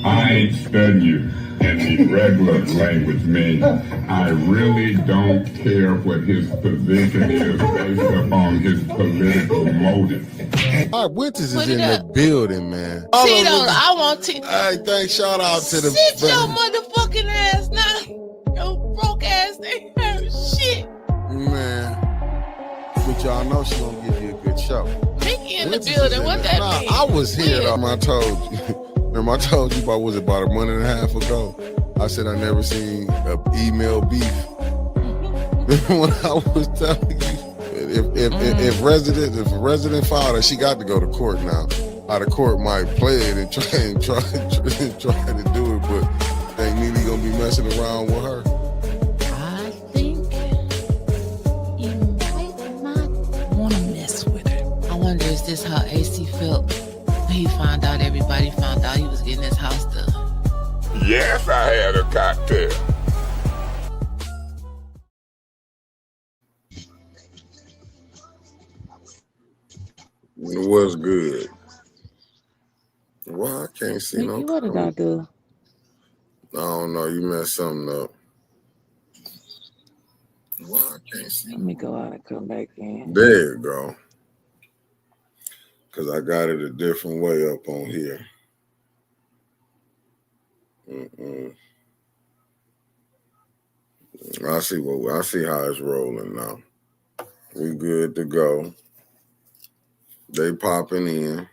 I ain't studying you in the regular language, meaning I really don't care what his position is based upon his political motive. All right, Winters is in the building, man. Tito, I want Tito. Hey, thanks. Shout out to the. Sit your motherfucking ass now. Your broke ass ain't heard shit. Man. But y'all know she gonna give you a good show. Mickey in the building. What that mean? I was here though. I told you. Remember, I told you about about a month and a half ago. I said I never seen an email beef. When I was telling you, if a resident filed her, she got to go to court now. How the court might play it and try to do it, but think Neely gonna be messing around with her. I think you might not want to mess with her. I wonder, is this how AC felt when he found out everybody found out he was getting his house done? Yes, I had a cocktail. It was good. Well, I can't see no. What did I do? I don't know. You messed something up. Well, I can't see. Let me go out and come back in. There you go. Because I got it a different way up on here. I see how it's rolling now. We good to go. They popping in.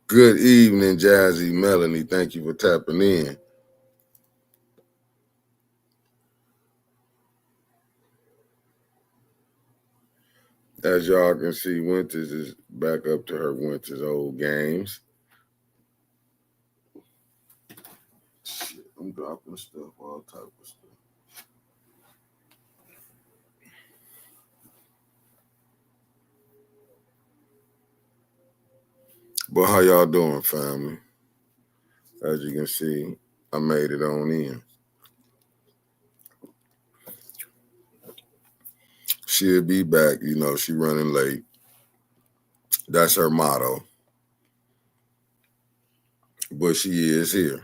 Good evening, Jazzy Melanie. Thank you for tapping in. As y'all can see, Winters is back up to her Winters old games. Shit, I'm dropping stuff, all type of stuff. But how y'all doing, family? As you can see, I made it on in. She'll be back. You know, she running late. That's her motto. But she is here.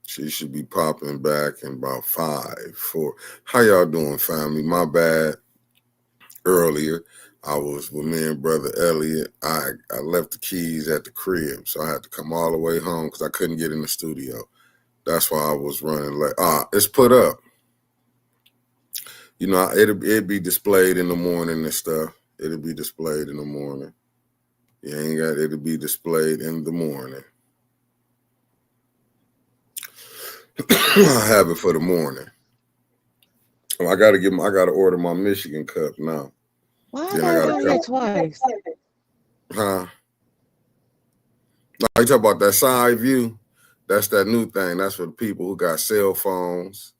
She should be popping back in about 5, 4. How y'all doing, family? My bad. Earlier, I was with me and Brother Elliot. I left the keys at the crib, so I had to come all the way home because I couldn't get in the studio. That's why I was running late. It's put up. You know, it'd be displayed in the morning and stuff. It'll be displayed in the morning. You ain't got it'll be displayed in the morning. I have it for the morning. Well, I gotta order my Michigan cup now. Why did I got it twice? Huh? No, you talk about that side view? That's that new thing. That's for the people who got cell phones.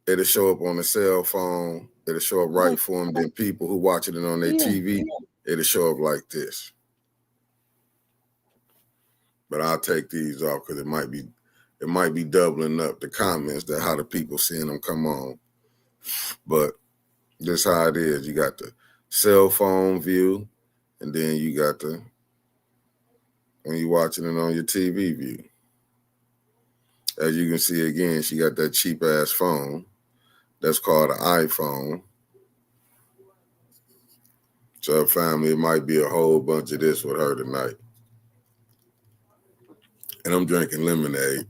It'll show up on the cell phone. It'll show up right for them. Then people who watching it on their TV, it'll show up like this. But I'll take these off because it might be doubling up the comments that how the people seeing them come on. But this how it is. You got the cell phone view, and then you got when you're watching it on your TV view. As you can see again, she got that cheap ass phone. That's called an iPhone. So family, it might be a whole bunch of this with her tonight. And I'm drinking lemonade.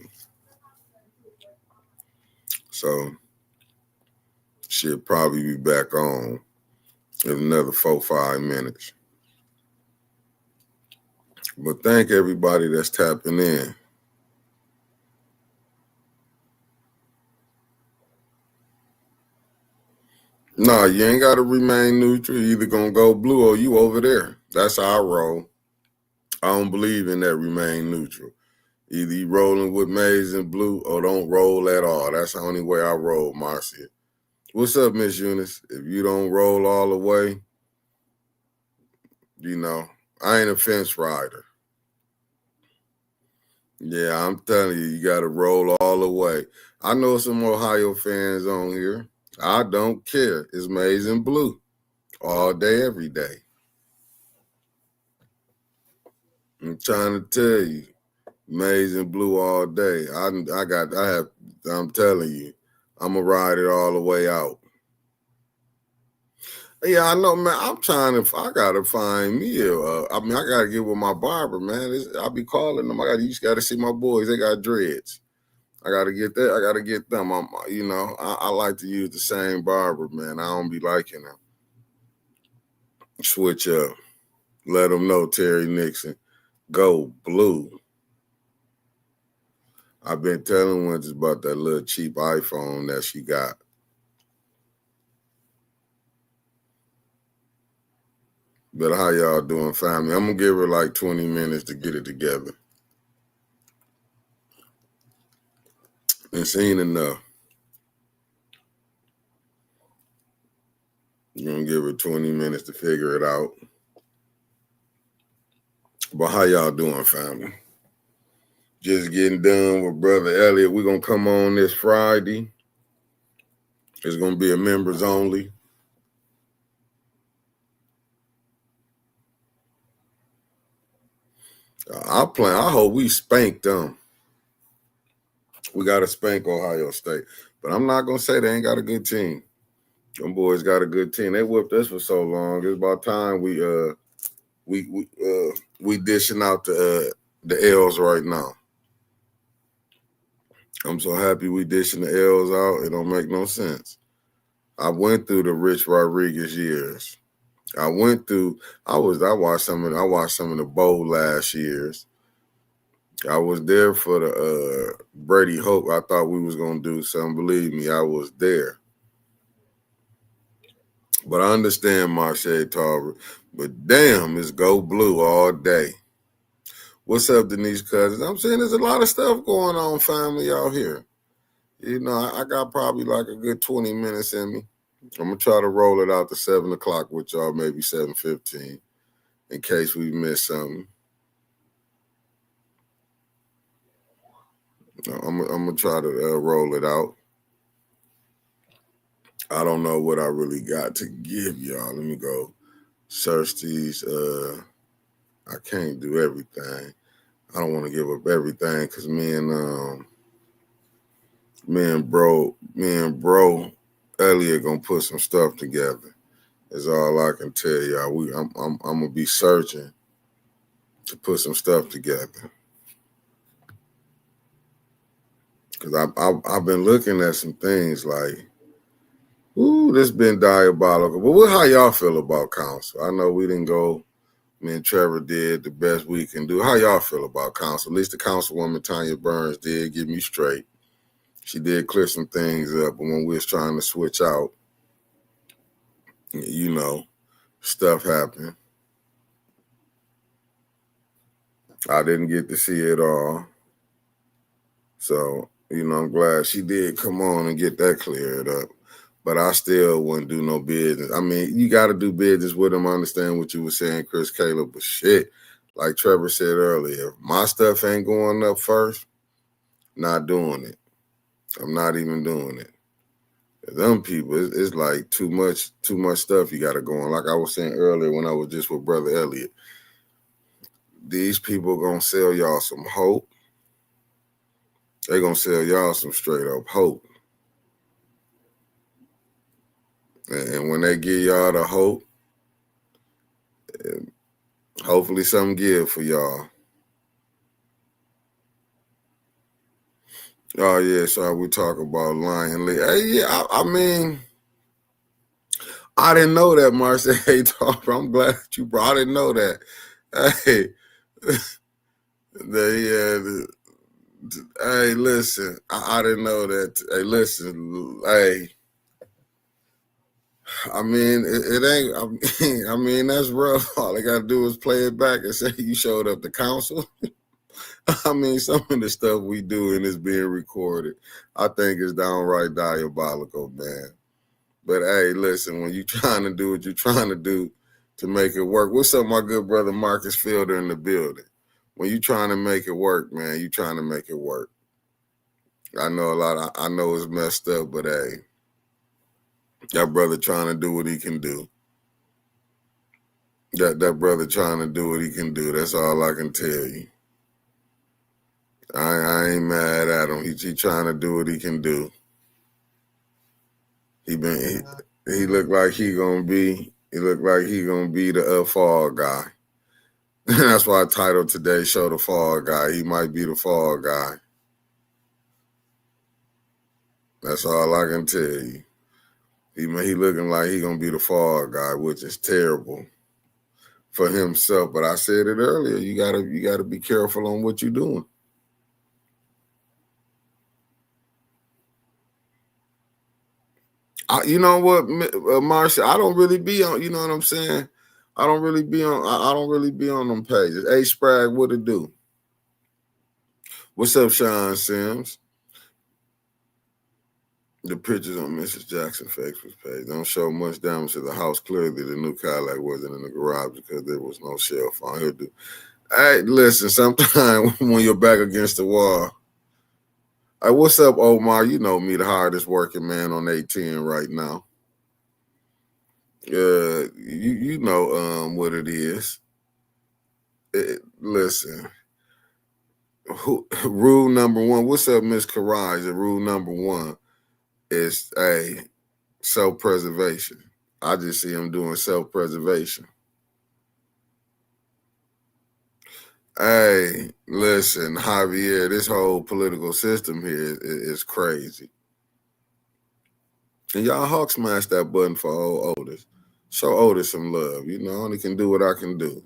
So she'll probably be back on in another 4-5 minutes. But thank everybody that's tapping in. Nah, you ain't got to remain neutral. You either going to go blue or you over there. That's how I roll. I don't believe in that remain neutral. Either you rolling with maize and blue or don't roll at all. That's the only way I roll, Marcia. What's up, Miss Eunice? If you don't roll all the way, you know, I ain't a fence rider. Yeah, I'm telling you, you got to roll all the way. I know some Ohio fans on here. I don't care. It's maize and blue all day, every day. I'm trying to tell you, maize and blue all day. I'm telling you, I'm gonna ride it all the way out. Yeah, I know, man. I gotta find me I gotta get with my barber, man. I'll be calling them. You just gotta see my boys. They got dreads. I gotta get that. I gotta get them. I like to use the same barber, man. I don't be liking them. Switch up. Let them know, Terry Nixon. Go blue. I've been telling Winters about that little cheap iPhone that she got. But how y'all doing, family? I'm going to give her like 20 minutes to get it together. It's ain't enough. I'm going to give her 20 minutes to figure it out. But how y'all doing, family? Just getting done with Brother Elliot. We're going to come on this Friday. It's going to be a members only. I hope we spank them. We got to spank Ohio State. But I'm not going to say they ain't got a good team. Them boys got a good team. They whipped us for so long. It's about time we dishing out the L's right now. I'm so happy we dishing the L's out. It don't make no sense. I went through the Rich Rodriguez years. I watched some of the bowl last years. I was there for the Brady Hope. I thought we was gonna do something. Believe me, I was there. But I understand Marche Tarver. But damn, it's go blue all day. What's up, Denise Cousins? I'm saying there's a lot of stuff going on, family, out here. You know, I got probably like a good 20 minutes in me. I'm going to try to roll it out to 7 o'clock with y'all, maybe 7:15, in case we miss something. I'm going to try to roll it out. I don't know what I really got to give y'all. Let me go search these. I can't do everything. I don't want to give up everything because me and bro Elliot gonna put some stuff together. Is all I can tell y'all. I'm gonna be searching to put some stuff together. Cause I've been looking at some things like, ooh, this been diabolical. But how y'all feel about council? I know we didn't go. Me and Trevor did the best we can do. How y'all feel about council? At least the councilwoman Tanya Burns did get me straight. She did clear some things up, but when we was trying to switch out, you know, stuff happened. I didn't get to see it all. So, you know, I'm glad she did come on and get that cleared up. But I still wouldn't do no business. I mean, you got to do business with them. I understand what you were saying, Chris Caleb, but shit, like Trevor said earlier, if my stuff ain't going up first, not doing it. I'm not even doing it. Them people, it's like too much stuff you got to go on. Like I was saying earlier when I was just with Brother Elliot, these people going to sell y'all some hope. They going to sell y'all some straight up hope. And when they give y'all the hope, hopefully something give for y'all. Oh, yeah, so we talk about Lion Lee. Hey, yeah, I mean, I didn't know that, Marcy. Hey, Tarver, I'm glad that you brought. I didn't know that. Hey, hey, listen, I didn't know that. Hey, listen, hey. I mean, it ain't, I mean, that's rough. All they got to do is play it back and say you showed up to council. I mean, some of the stuff we do and it's being recorded, I think is downright diabolical, man. But hey, listen, when you're trying to do what you're trying to do to make it work, what's up, my good brother Marcus Fielder in the building? When you're trying to make it work, man, you're trying to make it work. I know I know it's messed up, but hey, that brother trying to do what he can do. That brother trying to do what he can do. That's all I can tell you. I ain't mad at him. He trying to do what he can do. He look like he gonna be the fall guy. That's why I titled today's show The Fall Guy. He might be the fall guy. That's all I can tell you. He looking like he gonna be the fall guy, which is terrible for himself. But I said it earlier. You gotta be careful on what you're doing. You know what, Marsha? I don't really be on. You know what I'm saying? I don't really be on them pages. Hey, Spragg, what it do? What's up, Sean Sims? The pictures on Mrs. Jackson Facebook page don't show much damage to the house. Clearly, the new Cadillac wasn't in the garage because there was no shelf on here. Hey, listen, sometimes when you're back against the wall. Hey, what's up, Omar? You know me, the hardest working man on 810 right now. You know what it is. Listen, rule number one. What's up, Miss Karaj? Rule number one is self-preservation. I just see him doing self-preservation. Hey, listen, Javier, this whole political system here is crazy. And y'all hawk smash that button for old Otis. Show Otis some love. You know, I only can do what I can do.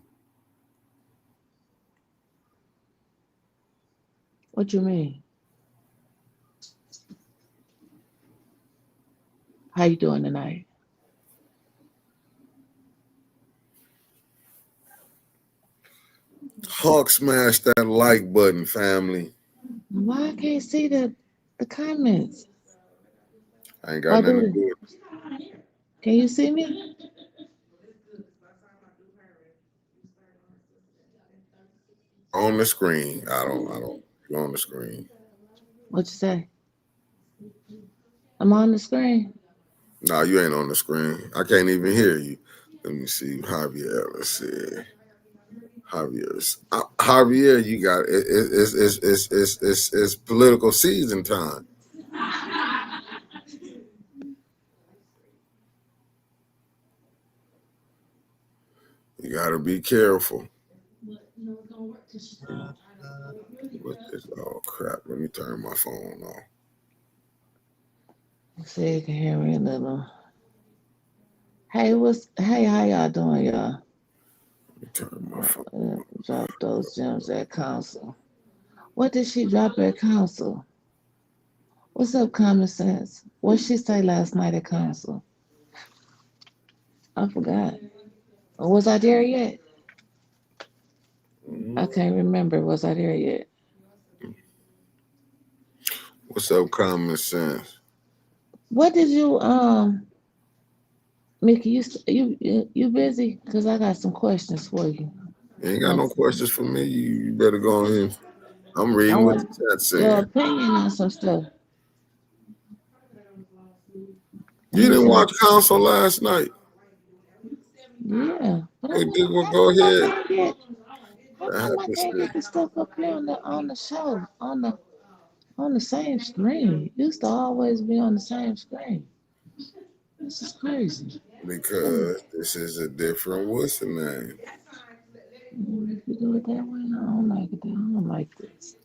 What you mean? How you doing tonight? Hawk smash that like button, family. Why I can't see the comments? I ain't got nothing to do with it. Can you see me? On the screen. I don't. You're on the screen. What you say? I'm on the screen. No, you ain't on the screen. I can't even hear you. Let me see. Javier, let's see. Javier, you got it. It's political season time. You gotta be careful. Oh crap! Let me turn my phone off. See, you can hear me a little. Hey, how y'all doing, y'all? Let me turn my phone. Drop those gems at council. What did she drop at council? What's up, Common Sense? What she say last night at council? I forgot. Or was I there yet? I can't remember. Was I there yet? What's up, Common Sense? What did you Mickey? You busy? Cause I got some questions for you. You ain't got no questions for me. You better go on here. I'm reading what the chat said. Your opinion on some stuff. You didn't watch council last night. Yeah. Hey, go ahead. How come I can't get the stuff up here on the show on the same screen? It used to always be on the same screen. This is crazy. Because this is a different what's the name? If you do it that way, I don't like it. I don't like this.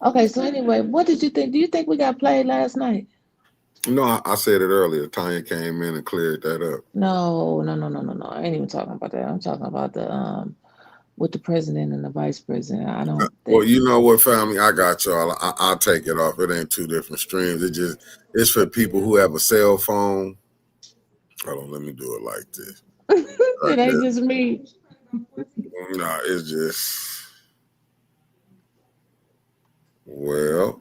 Okay, so anyway, what did you think? Do you think we got played last night? No, I said it earlier. Tanya came in and cleared that up. No. I ain't even talking about that. I'm talking about the with the president and the vice president. I don't think. Well, you know what, family? I got y'all. I'll take it off. It ain't two different streams. It's for people who have a cell phone. Hold on, let me do it like this. It ain't just me. Nah, it's just well.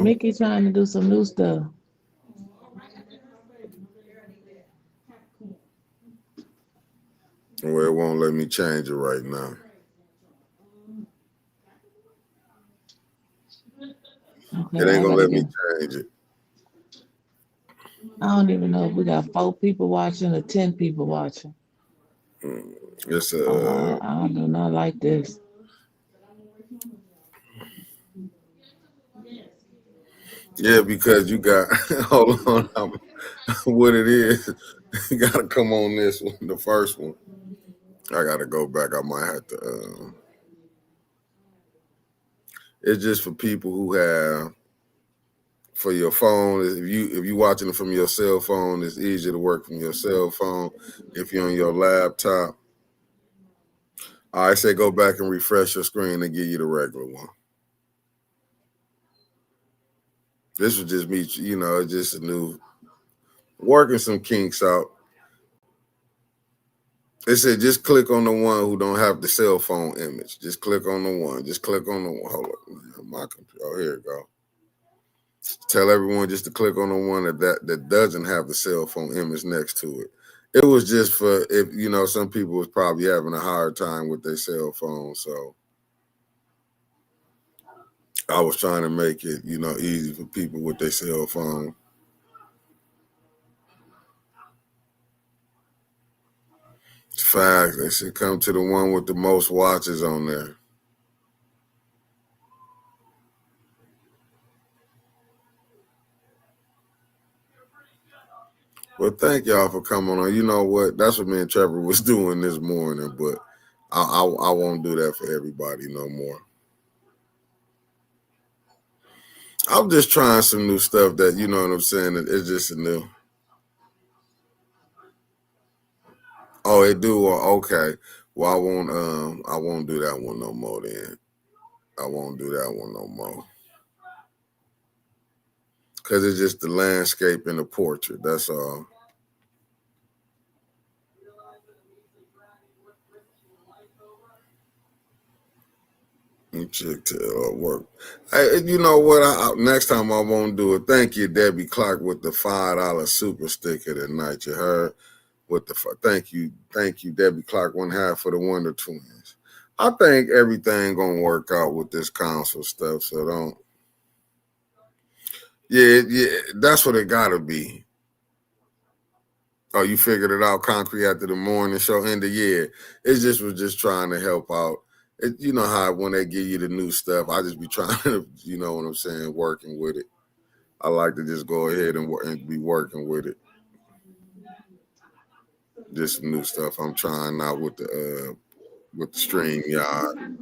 Mickey trying to do some new stuff. Well, it won't let me change it right now. Okay, it ain't gonna let me change it. I don't even know if we got 4 people watching or 10 people watching. It's Oh, a I do not like this. yeah, because you got hold on, what it is. You gotta come on this one, the first one. I gotta go back. I might have to. It's just for people who have for your phone. If you watching it from your cell phone, it's easier to work from your cell phone. If you're on your laptop, I say go back and refresh your screen and give you the regular one. This was just me, it's just a new working some kinks out. It said just click on the one who don't have the cell phone image. Just click on the one. Just click on the one. Hold up, my computer. Oh, here it go. Tell everyone just to click on the one that doesn't have the cell phone image next to it. It was just for if some people was probably having a hard time with their cell phone, so I was trying to make it easy for people with their cell phone. It's fact. They should come to the one with the most watches on there. Well, thank y'all for coming on. You know what? That's what me and Trevor was doing this morning, but I won't do that for everybody no more. I'm just trying some new stuff that, you know what I'm saying, it's just a new. Oh, it do? Okay. Well, I won't do that one no more then. I won't do that one no more. Because it's just the landscape and the portrait. That's all. Check to work. Hey, you know what? Next time I won't do it. Thank you, Debbie Clark, with the $5 super sticker tonight. You heard? Thank you, Debbie Clark, 1/2 for the Wonder Twins. I think everything gonna work out with this council stuff. So don't. Yeah, that's what it gotta be. Oh, you figured it out, concrete after the morning show end of year. It just was just trying to help out. You know how when they give you the new stuff, I just be trying to, you know what I'm saying, working with it. I like to just go ahead and be working with it. Just some new stuff I'm trying out with the StreamYard.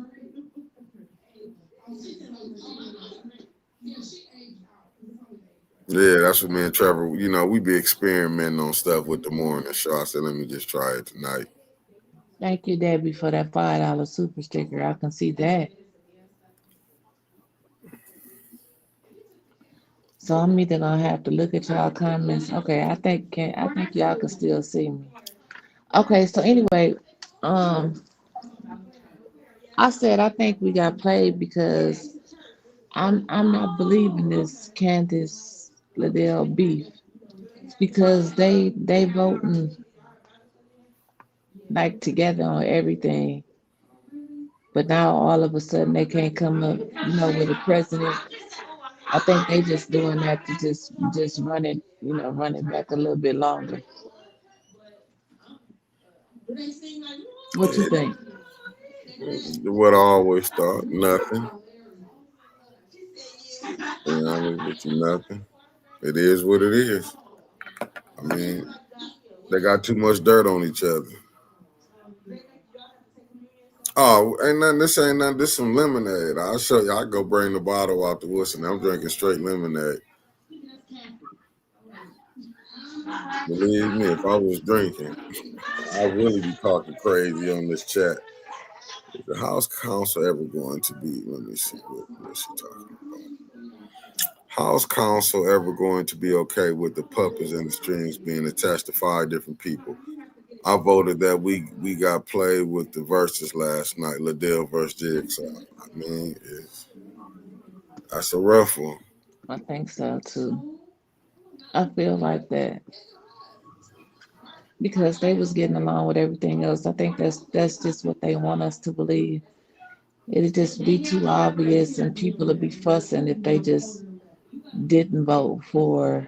Yeah, that's what me and Trevor, we be experimenting on stuff with the morning show. I said, let me just try it tonight. Thank you, Debbie, for that $5 super sticker. I can see that. So I'm either gonna have to look at y'all comments. Okay, I think y'all can still see me. Okay, so anyway, I said I think we got played because I'm not believing this Candace Liddell beef because they voting like together on everything, but now all of a sudden they can't come up, with a president. I think they just doing that to just run it back a little bit longer. What you think? What I always thought, nothing. With you, nothing. It is what it is. I mean, they got too much dirt on each other. Oh, ain't nothing. This ain't nothing. This some lemonade. I'll show you. I'll go bring the bottle out to Wilson. I'm drinking straight lemonade. Believe me, if I was drinking, I'd really be talking crazy on this chat. Is the House Council ever going to be? Let me see what she talking about. House Council ever going to be okay with the puppets and the strings being attached to 5 different people? I voted that we got played with the verses last night, Liddell versus Jigsaw. I mean, that's a rough one. I think so too. I feel like that because they was getting along with everything else. I think that's just what they want us to believe. It'd just be too obvious, and people would be fussing if they just didn't vote for.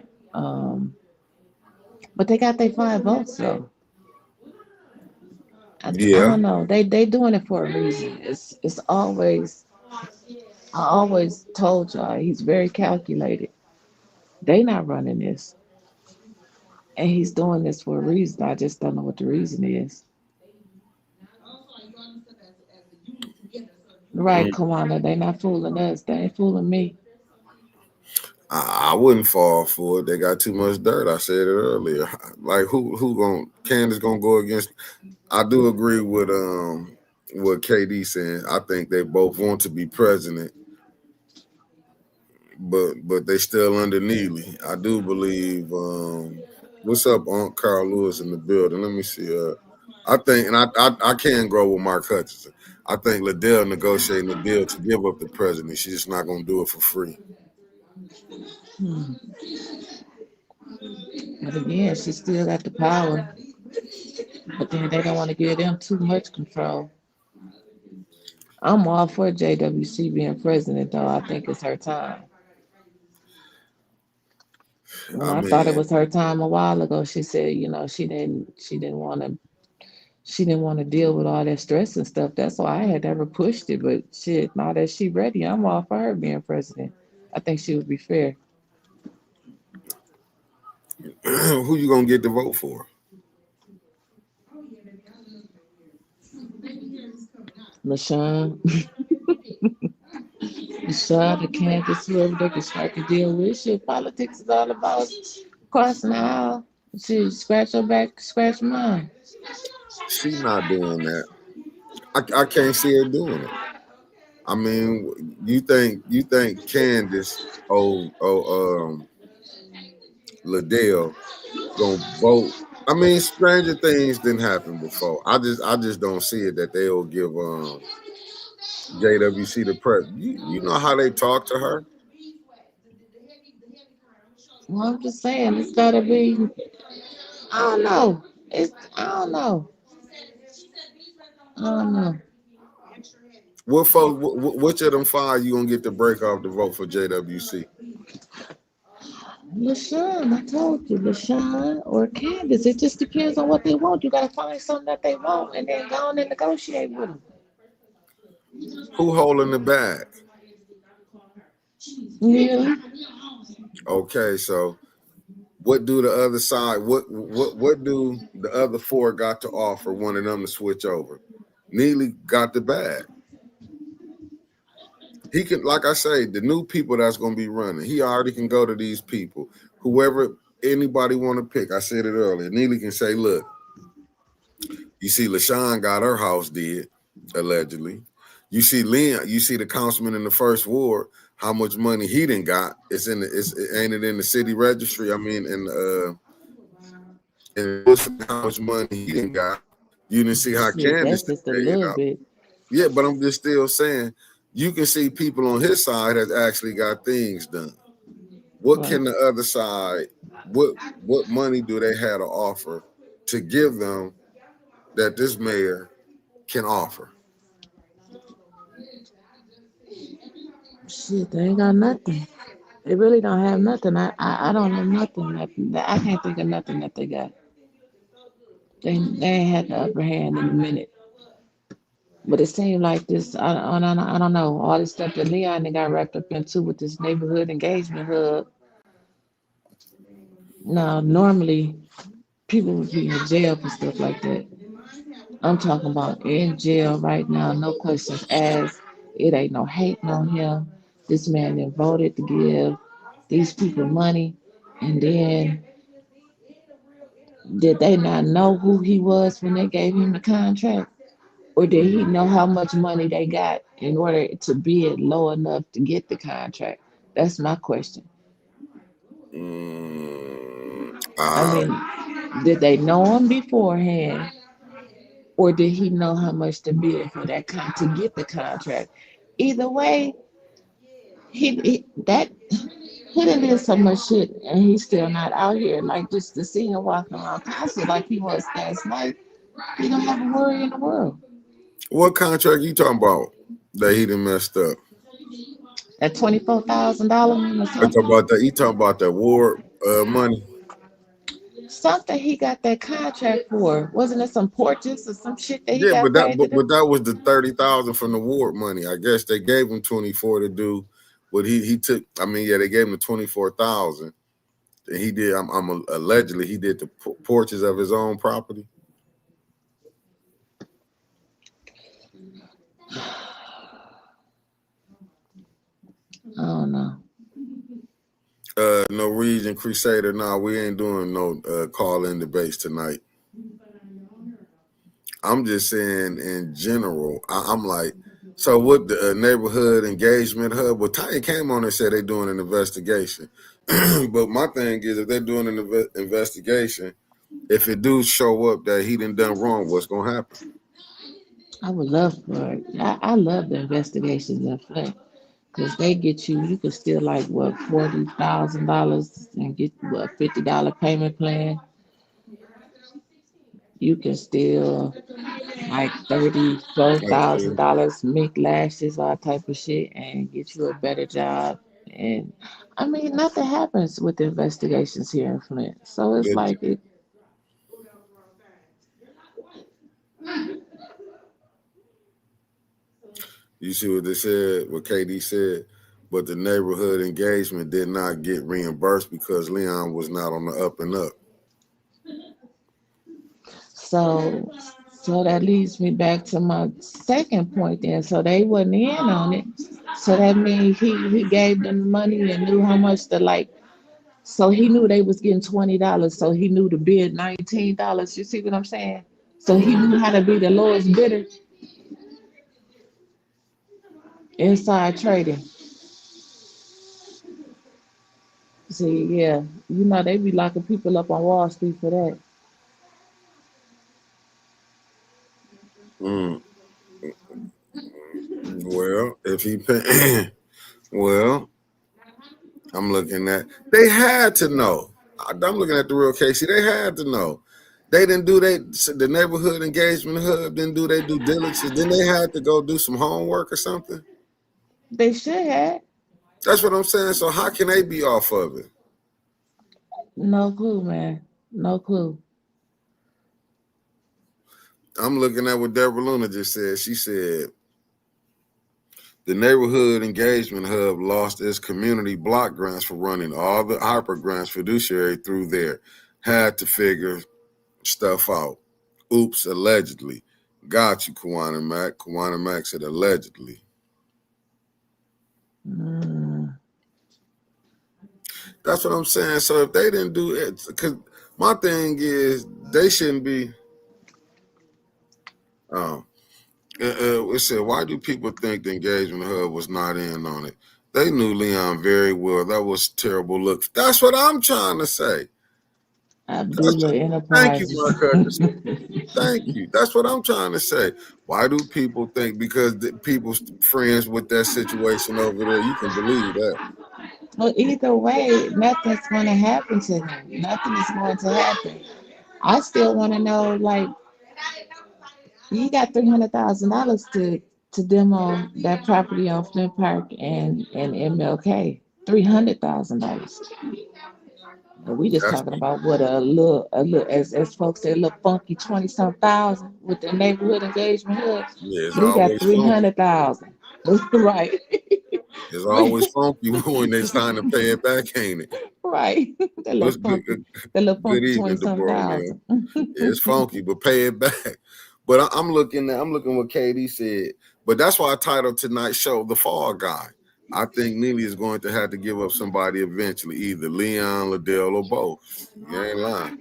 But they got their 5 votes though. I Yeah. don't know. They doing it for a reason. It's always I always told y'all he's very calculated. They not running this, and he's doing this for a reason. I just don't know what the reason is. Right, Kawana? They not fooling us. They ain't fooling me. I wouldn't fall for it. They got too much dirt. I said it earlier. Like who gonna Candace gonna go against? I do agree with what KD saying. I think they both want to be president, but they still under Neely. I do believe. What's up, Aunt Carl Lewis in the building? Let me see. I think, and I can grow with Mark Hutchinson. I think Liddell negotiating the deal to give up the president. She's just not gonna do it for free. Hmm. But again, she still got the power. But then they don't want to give them too much control. I'm all for JWC being president, though. I think it's her time. When I I thought it mean, was her time a while ago, she said, she didn't want to deal with all that stress and stuff. That's why I had never pushed it. But shit, now that she ready, I'm all for her being president. I think she would be fair. who you gonna get to vote for? LaShawn, LaShawn, the Kansas, whoever they can strike a deal with. Shit, politics is all about crossing the aisle. Shit, scratch your back, scratch mine. She not doing that. I can't see her doing it. I mean, you think Candace Liddell gonna vote? I mean, stranger things didn't happen before. I just don't see it that they'll give JWC the press. You know how they talk to her. Well, I'm just saying, it's gotta be. I don't know. I don't know. I don't know. What folks? Which of them five you gonna get to break off the vote for JWC? LaShawn, I told you, LaShawn or Candace. It just depends on what they want. You gotta find something that they want and then go on and negotiate with them. Who holding the bag? Yeah. Okay, so what do the other side? What do the other four got to offer? One of them to switch over. Neely got the bag. He can, like I say, the new people that's going to be running. He already can go to these people. Whoever anybody want to pick. I said it earlier. Neely can say, "Look, you see, LaShawn got her house did allegedly. You see, Leon. You see the councilman in the first ward. How much money he didn't got? Ain't it in the city registry? I mean, and how much money he didn't got. You didn't see how Shit, Candace that's is just a paid little out. bit. Yeah, but I'm just still saying you can see people on his side has actually got things done. What Right. can the other side? What money do they have to offer to give them that this mayor can offer? Shit, they ain't got nothing. They really don't have nothing. I don't know nothing. I can't think of nothing that they got. They ain't had the upper hand in a minute. But it seemed like this. I don't know. All this stuff that Leon they got wrapped up into with this neighborhood engagement hub. Now, normally people would be in jail for stuff like that. I'm talking about in jail right now, no questions asked. It ain't no hating on him. This man then voted to give these people money, and then did they not know who he was when they gave him the contract? Or did he know how much money they got in order to bid low enough to get the contract? That's my question. Mm, I uh, mean, did they know him beforehand, or did he know how much to bid for to get the contract? Either way, he that he done did so much shit, and he's still not out here. Like just to see him walking around Casa like he was last night, he don't have a worry in the world. what contract you talking about that he done messed up? That $24,000 or I talk something. about that. You talking about that war money? Something he got that contract for. Wasn't it some porches or some shit that he Yeah, got paid to do? but that was the 30,000 from the ward money. I guess they gave him 24 to do, but he took. I mean, yeah, they gave him the 24,000, and he did. Allegedly he did the porches of his own property. I don't know. Norwegian Crusader. Nah, we ain't doing no call-in debates tonight. I'm just saying in general. I'm like, so what the neighborhood engagement hub? Well, Tanya came on and said they're doing an investigation. But my thing is, if they're doing an investigation, if it do show up that he done wrong, what's gonna happen? I would love for it. I love the investigations in Flint because they get you. You could steal like what $40,000 and get what $50 payment plan. You can steal like $34,000, mink lashes, all type of shit, and get you a better job. And I mean, nothing happens with the investigations here in Flint, so it's But like it. you see what they said, what KD said, but the neighborhood engagement did not get reimbursed because Leon was not on the up and up. So, so that leads me back to my second point. Then, so they wasn't in on it. So that means he gave them the money and knew how much to like. So he knew they was getting $20. So he knew to bid $19. You see what I'm saying? So he knew how to be the lowest bidder. Inside trading. See, yeah, you know they be locking people up on Wall Street for that. Mm. Well, if he pay, well, I'm looking at. They had to know. I'm looking at the real Casey. They had to know. They didn't do the neighborhood engagement hub didn't do their due diligence. Then they had to go do some homework or something. They should have. That's what I'm saying. So how can they be off of it? No clue, man. No clue. I'm looking at what Deborah Luna just said. She said the neighborhood engagement hub lost its community block grants for running all the hyper grants fiduciary through there. Had to figure stuff out. Oops, allegedly. Got you, Kawana Mac. Kawana Mac said allegedly. That's what I'm saying. So if they didn't do it, because my thing is they shouldn't be. It said, why do people think the engagement hub was not in on it? They knew Leon very well. That was a terrible look. That's what I'm trying to say. Abdullah Thank you, Enterprises. my cousin. Thank you. That's what I'm trying to say. Why do people think because people's friends with that situation over there? You can believe that. Well, either way, nothing's going to happen to them. Nothing is going to happen. I still want to know, like, you got $300,000 to demo that property on Flint Park and MLK. $300,000. But we just That's talking about what as folks say, a little funky 20-some thousand with the neighborhood engagement hub. yeah, it's We got always funky. 300,000. Right. It's always funky when they trying to pay it back, ain't it? Right. That What's little good? Good funky 20 evening, some Deborah thousand. O'Neill. Yeah, it's funky, but pay it back. But I'm looking what KD said. But that's why I titled tonight's show "The Fall Guy." I think Neely is going to have to give up somebody eventually, either Leon, Liddell, or both. You ain't lying.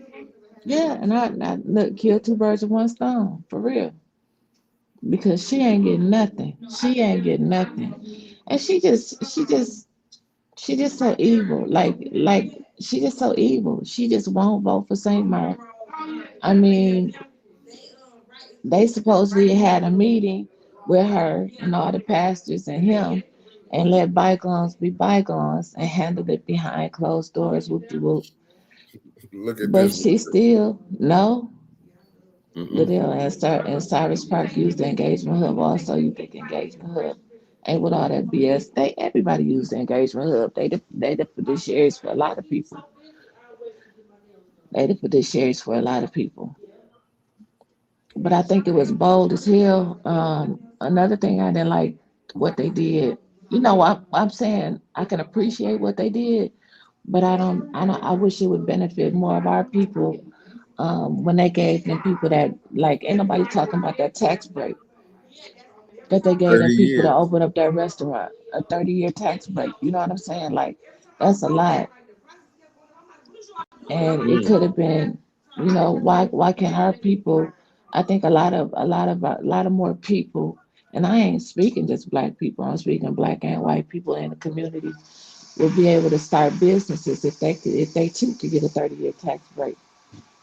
Yeah, and I look, kill two birds with one stone, for real. Because she ain't getting nothing. She ain't getting nothing. And she just so evil. Like she just so evil. She just won't vote for St. Mark. I mean, they supposedly had a meeting with her and all the pastors and him and let bygones be bygones and handle it behind closed doors, whoop de whoop. Look at But this. she still, no. Mm-mm. Liddell and Cyrus Park used the engagement hub also. You think engagement hub ain't with all that BS. Everybody used the engagement hub. They the fiduciaries for a lot of people. They did fiduciaries for a lot of people. But I think it was bold as hell. Another thing I didn't like what they did. I'm saying I can appreciate what they did, but I wish it would benefit more of our people when they gave them people that like ain't nobody talking about that tax break that they gave 30 them people to years. open up their restaurant, a 30-year tax break. You know what I'm saying? Like that's a lot, and it Mm. could have been, why can't our people? I think a lot of more people, and I ain't speaking just black people. I'm speaking black and white people in the community will be able to start businesses if they too could get a 30-year tax break.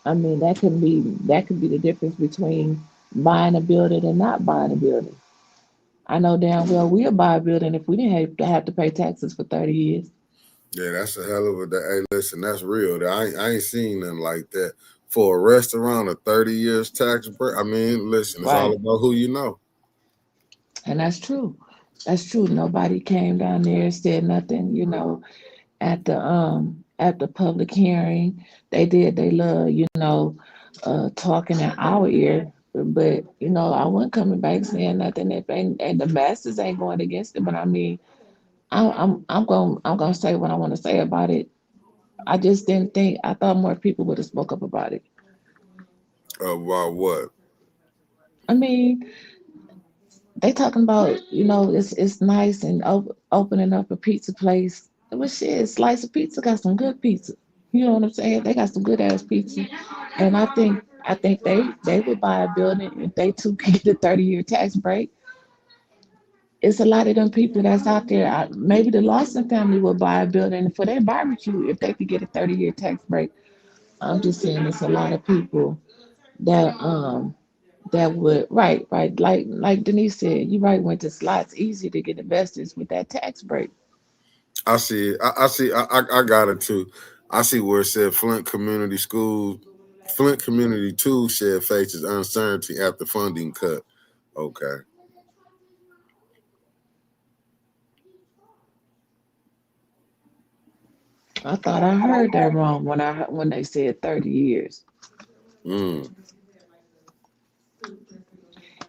I mean, that could be the difference between buying a building and not buying a building. I know damn well we'll buy a building if we didn't have to pay taxes for 30 years. Yeah, that's a hell of a. Hey, listen, that's real. I ain't seen nothing like that for a restaurant. A 30 years tax break. I mean, listen, it's all Right. about who you know. And that's true. That's true. Nobody came down there and said nothing, at the public hearing. They did they love, talking in our ear. But I wasn't coming back saying nothing if and the masses ain't going against it. But I mean, I'm gonna say what I want to say about it. I just didn't think I thought more people would have spoke up about it. About what? I mean, they talking about it's nice and opening up a pizza place. But shit, Slice of Pizza got some good pizza. You know what I'm saying? They got some good ass pizza, and I think they would buy a building if they too could get a 30-year tax break. It's a lot of them people that's out there. Maybe the Lawson family would buy a building for their barbecue if they could get a 30-year tax break. I'm just saying it's a lot of people that would right like Denise said. You right went to slots easy to get investors with that tax break. I see it. I see. I got it too. I see where it said Flint Community Schools, Flint Community 2 said faces uncertainty after funding cut. Okay. I thought I heard that wrong when they said 30 years. Mm.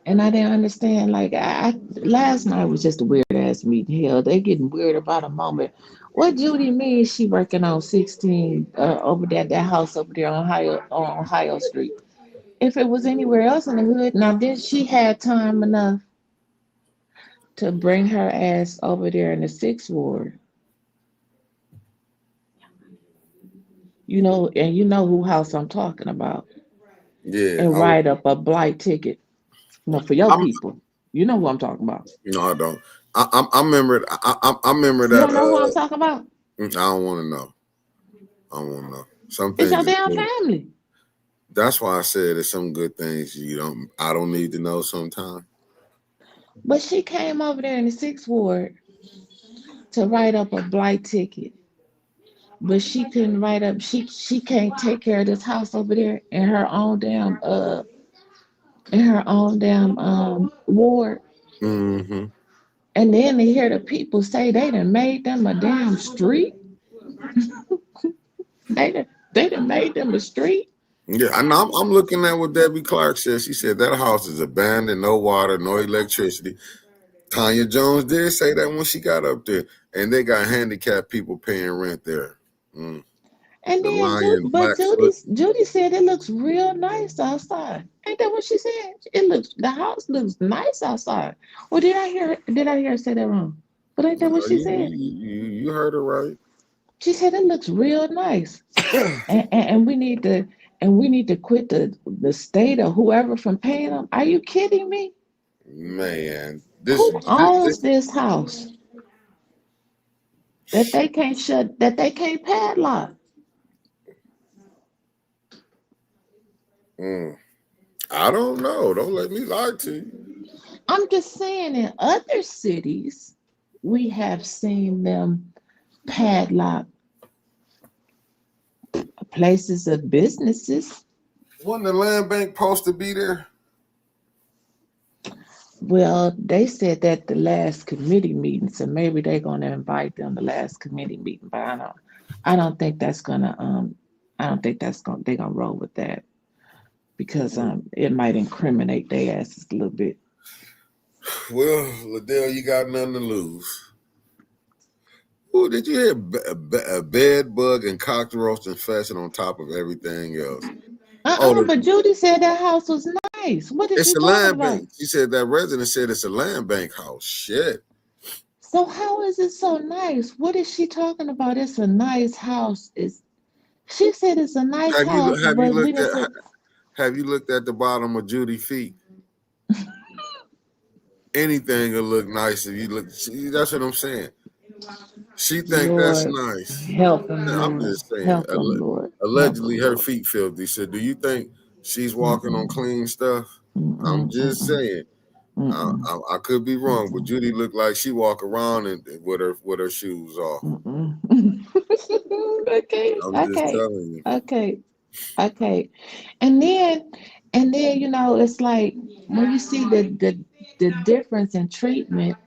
And I didn't understand. Like last night was just a weird ass meeting. Hell, they getting weird about a moment. What Judy means she working on 16 over there, that house over there on Ohio Street. If it was anywhere else in the hood, now then she had time enough to bring her ass over there in the sixth ward. And you know who house I'm talking about, Yeah. and write up a blight ticket. No, for your I'm. people. You know who I'm talking about. No, I don't. I remember. I remember You that. don't know who I'm talking about? I don't want to know. I don't want to know. Some It's things. your damn family. That's why I said there's some good things you don't. I don't need to know sometimes. But she came over there in the sixth ward to write up a blight ticket. But she couldn't write up. She can't take care of this house over there in her own damn ward. Mm-hmm. And then to hear the people say they done made them a damn street. They done made them a street. Yeah, I know. I'm looking at what Debbie Clark said. She said that house is abandoned, no water, no electricity. Tanya Jones did say that when she got up there, and they got handicapped people paying rent there. Mm. And The then Lion Judy Blackfoot. Judy said it looks real nice outside. Ain't that what she said? The house looks nice outside. Or did I hear her say that wrong? But ain't that what No, she said? you heard her right. She said it looks real nice. And we need to quit the state or whoever from paying them. Are you kidding me? Man, Who owns this house that they can't padlock? mm, I don't know. Don't let me lie to you. I'm just saying in other cities we have seen them padlock places of businesses. Wasn't the land bank supposed to be there? Well, they said that the last committee meeting, so maybe they're gonna invite them the last committee meeting, but I don't think that's gonna I don't think they're gonna roll with that because it might incriminate their asses a little bit. Well, Liddell, you got nothing to lose. Oh, did you hear a bed bug and cockroach infestation on top of everything else? But Judy said that house was nice. What is It's she a talking land about? bank. She said that resident said it's a land bank house. Shit. So how is it so nice? What is she talking about? It's a nice house. She said it's a nice Have you house, but we didn't put. have you looked at the bottom of Judy's feet? Anything will look nice if you look. See, that's what I'm saying. She think that's Lord, nice. help him, I'm Lord. just saying. Help him, Lord. Help Allegedly, him, her Lord. feet filthy. So, do you think she's walking on Mm-mm, clean stuff? I'm mm-mm, just mm-mm, saying. mm-mm, I could be wrong, but mm-mm, Judy looked like she walk around and with her shoes off. mm-mm. Okay, I'm just okay, telling you. okay, okay. And then, it's like when you see the difference in treatment.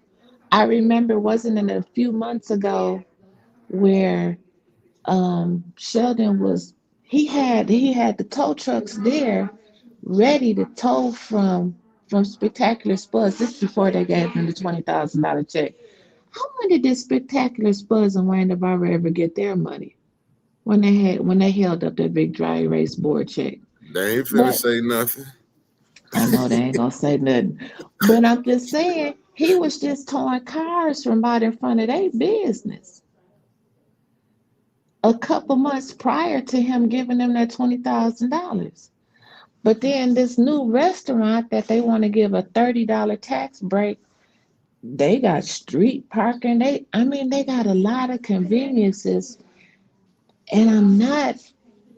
I remember, wasn't it a few months ago where Sheldon was he had the tow trucks there ready to tow from Spectacular Spuds. This is before they gave him the $20,000 check. How money did Spectacular Spuds and Wayne the Barber ever get their money when they held up that big dry erase board check? They ain't finna But say nothing. I know they ain't gonna say nothing. But I'm just saying he was just towing cars from out in front of their business a couple months prior to him giving them that $20,000. But then this new restaurant that they want to give a $30 tax break, they got street parking. They got a lot of conveniences, and I'm not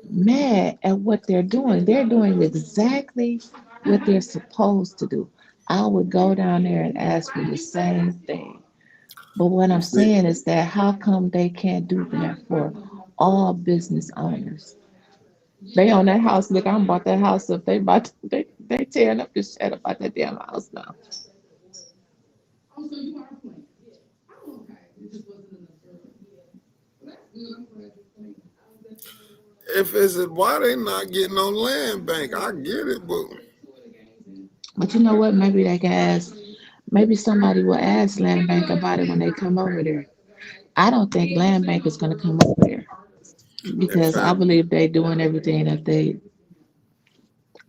mad at what they're doing. They're doing exactly what they're supposed to do. I would go down there and ask for the same thing. But what You I'm see, saying is that how come they can't do that for all business owners? They own that house. Look, I'm bought that house up. They tearing up the shit about that damn house now. if it's why they not getting on land bank, I get it, but But you know what? Maybe they can ask. Maybe somebody will ask Land Bank about it when they come over there. I don't think Land Bank is going to come over there and because I fam, believe they're doing everything that they.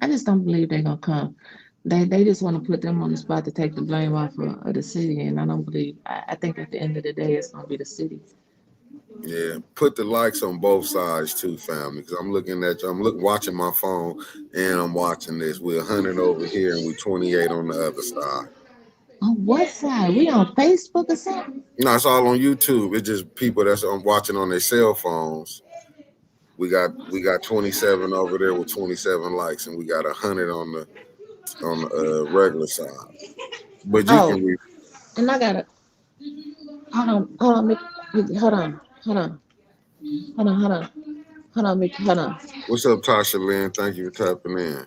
I just don't believe they're gonna come. They just want to put them on the spot to take the blame off of the city, and I don't believe. I think at the end of the day, it's gonna be the city. yeah, put the likes on both sides too, family. Because I'm looking at you, watching my phone, and I'm watching this. We're 100 over here, and we 28 on the other side. On what side? We on Facebook or something? No, it's all on YouTube. It's just people that's watching on their cell phones. We got 27 over there with 27 likes, and we got 100 on the regular side. But you Oh, can read. and I gotta hold on, hold on, hold on, hold on, hold on, Mickey, hold on. What's up, Tasha Lynn? Thank you for tapping in.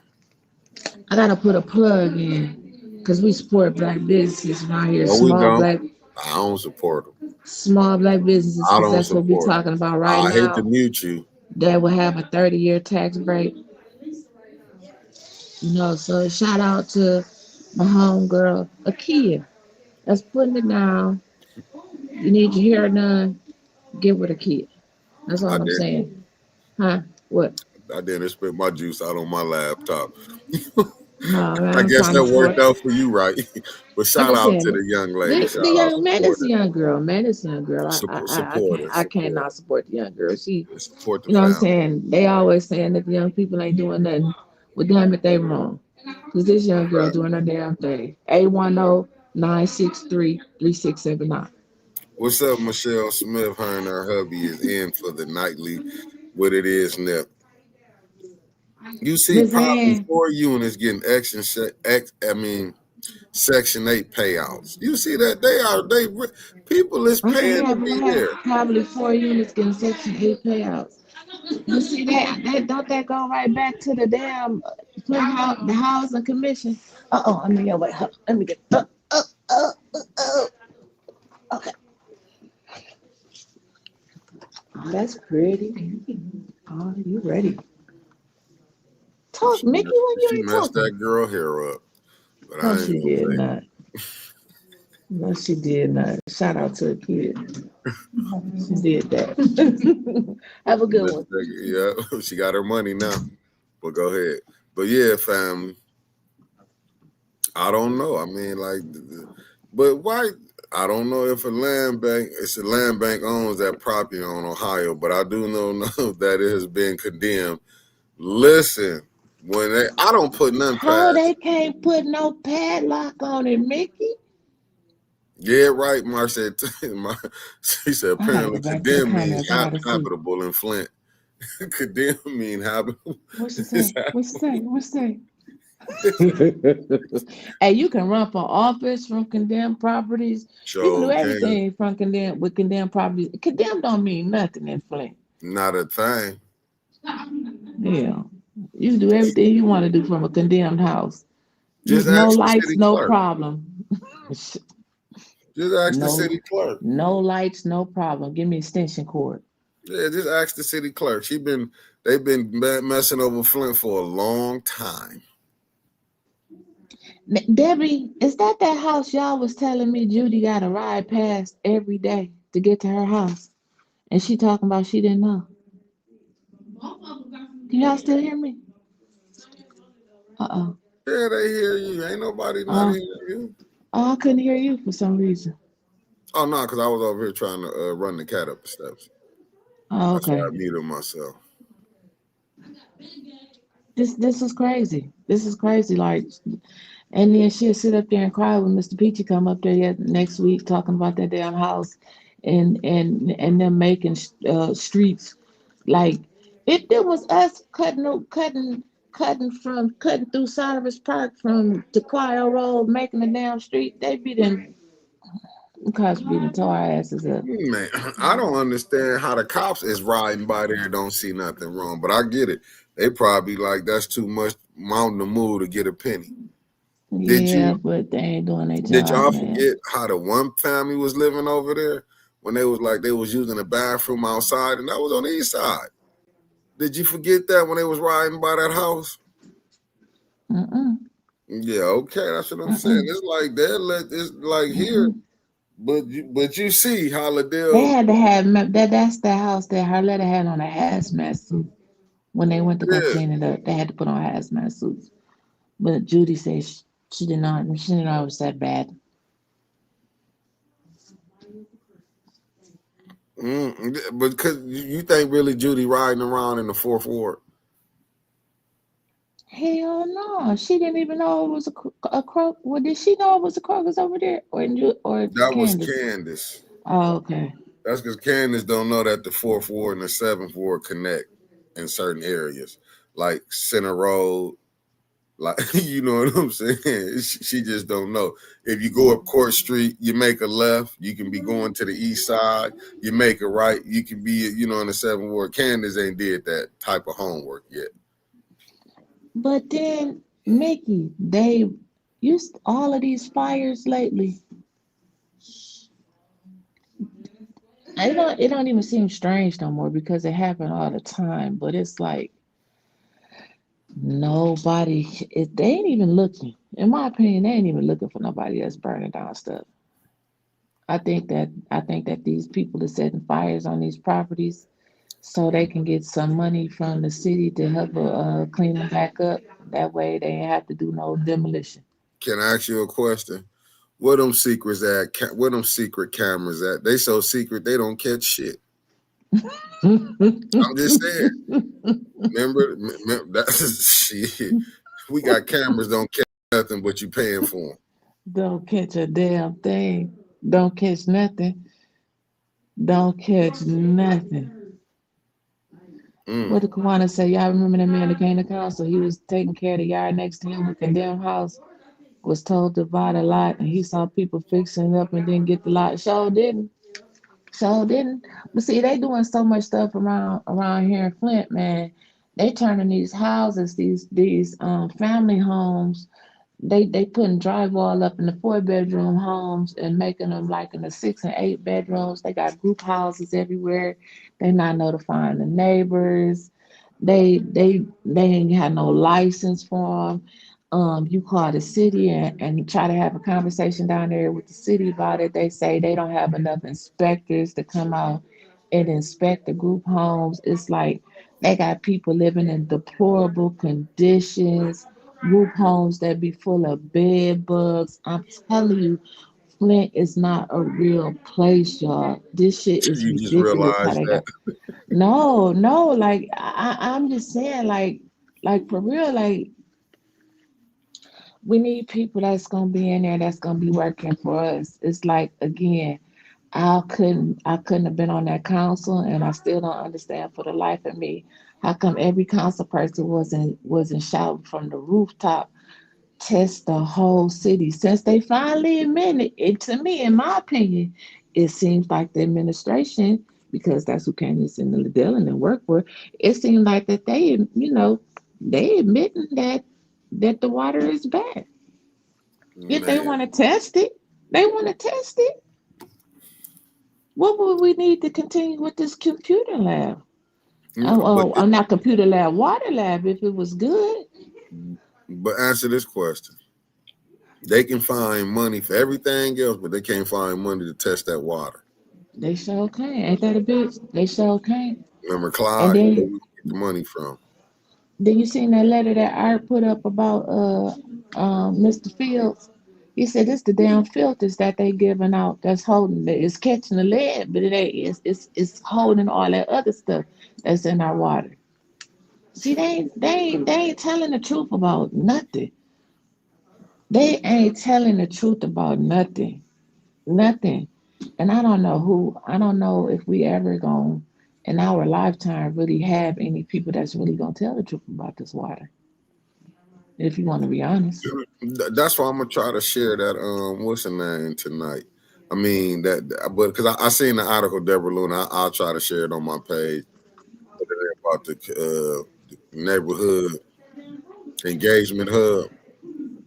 I gotta put a plug in because we support black businesses around here, No, we don't. I don't support them. small black businesses, I because don't that's what we're support them. talking about right I hate to now. mute you. That will have a 30-year tax break. So shout out to my homegirl, Akia. That's putting it down. You need your hair done, get with a kid. That's I all I'm did. saying. Huh? What? I didn't spit my juice out on my laptop. No, man, I I'm guess trying to that worked support. out for you, right? But I'm shout just out saying, to the young lady. Shout the out, young man support is a young girl. Man is a young girl. her. I Support her. I Support cannot support the young girl. She, her. Support the you know what I'm family. saying? They always saying that the young people ain't doing nothing. Well, damn it, they wrong. Because this young girl Right. doing her damn thing. 810-963-3679. What's up, Michelle Smith? Her and her hubby is in for the nightly. What it is, Nip. You see, Miss probably Ann, 4 units getting Section 8 payouts. You see that people is I said paying to be there. probably 4 units getting Section 8 payouts. You see that don't that go right back to the damn the housing commission? I'm in your way. Let me get okay. Oh, that's pretty. Oh, you ready? Talk, Mickey, when you She ain't messed talking. that girl hair up, but No, I ain't she gonna did say. not. No, she did not. Shout out to the kid. She did that. Have a good one. Yeah, she got her money now. But go ahead. But yeah, family. I don't know. I mean, like, but why? I don't know if it's a land bank owns that property on Ohio, but I do know that it has been condemned. Listen, I don't put nothing How past. they can't put no padlock on it, Mickey? Yeah, right. Mark said. She said I gotta go apparently back to the condemn means comments. I gotta see. habitable in Flint. Condemn mean habitable. What she It's say? What she say? What she say? Hey, you can run for office from condemned properties. You can do Sure can. everything from condemned properties. Condemned don't mean nothing in Flint. Not a thing. Yeah. You can do everything you want to do from a condemned house. Just No ask the lights, city no clerk. problem. Just ask the No, city clerk. no lights, no problem. Give me extension cord. Yeah, just ask the city clerk. They've been messing over Flint for a long time. Debbie, is that house y'all was telling me Judy got to ride past every day to get to her house? And she talking about she didn't know. Can y'all still hear me? Uh-oh. Yeah, they hear you. Ain't nobody not Oh, hearing you. oh, I couldn't hear you for some reason. Oh no, because I was over here trying to run the cat up the steps. Oh, That's why okay. I muted myself. This is crazy. This is crazy. Like, and then she'll sit up there and cry when Mr. Peachy come up there yet next week talking about that damn house and them making streets like if it was us cutting through Cyrus Park from Tequila Road making a damn street, they be them cars beating tore our asses up. Man, I don't understand how the cops is riding by there and don't see nothing wrong, but I get it. They probably like that's too much mountain to move to get a penny. Did Yeah, you but they ain't doing their did job, y'all man. forget how the one family was living over there when they was using the bathroom outside and that was on the east side? Did you forget that when they was riding by that house? Mm-mm, Yeah, okay, that's what I'm saying. mm-mm, It's like they let this like here, mm-mm. but you see how They Liddell, had to have that's the house that Harletta had on a hazmat suit when they went to go yeah. clean it up. They had to put on hazmat suits. But Judy said she did not. She didn't know it was that bad. But because you think really Judy riding around in the fourth ward? Hell no, she didn't even know it was a croak. Well, did she know it was a crocus over there, or That was Candace? Candace. Oh, okay. That's because Candace don't know that the fourth ward and the seventh ward connect in certain areas, like Center Road. Like you know what I'm saying? She just don't know. If you go up Court Street, you make a left, you can be going to the east side. You make a right, you can be in the seventh ward. Candace ain't did that type of homework yet. But then Mickey, they used all of these fires lately. It don't even seem strange no more because it happened all the time. But it's like nobody. They ain't even looking. In my opinion, they ain't even looking for nobody that's burning down stuff. I think that these people are setting fires on these properties so they can get some money from the city to help clean them back up. That way they ain't have to do no demolition. Can I ask you a question? Where them secrets at? Where them secret cameras at? They so secret they don't catch shit. I'm just saying. Remember that's shit. We got cameras don't catch nothing, but you paying for them. Don't catch a damn thing. Don't catch nothing. Don't catch nothing. Mm. What did Kawana say? Y'all remember that man that came to council? He was taking care of the yard next to him, a condemned house. Was told to buy the lot, and he saw people fixing it up and didn't get the lot. Sure didn't. Sure didn't. But see, they doing so much stuff around here in Flint, man. They turning these houses, these family homes. They putting drywall up in the 4-bedroom homes and making them like in the 6 and 8 bedrooms. They got group houses everywhere. They not notifying the neighbors. They ain't had no license for them. You call the city and try to have a conversation down there with the city about it. They say they don't have enough inspectors to come out and inspect the group homes. It's like they got people living in deplorable conditions, group homes that be full of bed bugs. I'm telling you, Flint is not a real place, y'all. This shit is You just ridiculous how realized they that. got. No, no, like I'm just saying, like for real, like we need people that's gonna be in there that's gonna be working for us. It's like again, I couldn't have been on that council, and I still don't understand for the life of me how come every council person wasn't shouting from the rooftop, test the whole city since they finally admitted it. To me, in my opinion, it seems like the administration, because that's who Candace and the Dylan and work for, it seems like that they admitting that the water is bad. If they Man, want to test it, they want to test it. What would we need to continue with this computer lab? but I'm not computer lab, water lab. If it was good, answer this question. They can find money for everything else, but they can't find money to test that water. they sure can. Ain't that a bitch? They sure can. Remember And Clyde? Where then we get the money from? then you seen that letter that Art put up about Mr. Fields. He said it's the damn filters that they giving out that's holding it. It's catching the lead, but it ain't. It's holding all that other stuff that's in our water. See, they ain't telling the truth about nothing. They ain't telling the truth about nothing. Nothing. And I don't know if we ever going to in our lifetime really have any people that's really gonna tell the truth about this water. If you want to be honest. That's why I'm gonna try to share that. What's the name tonight? I mean but because I seen the article, Deborah Luna. I'll try to share it on my page about the neighborhood engagement hub.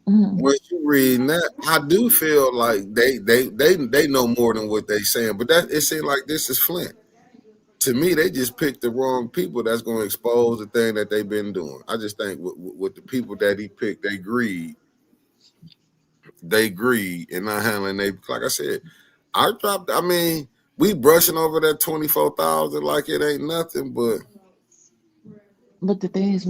Mhm. When you reading that, I do feel like they know more than what they saying. But that it seems like this is Flint. To me, they just picked the wrong people that's going to expose the thing that they've been doing. I just think with the people that he picked, they greed and not handling they. Like I said, I dropped. I mean, we brushing over that 24,000 like it ain't nothing, but But the things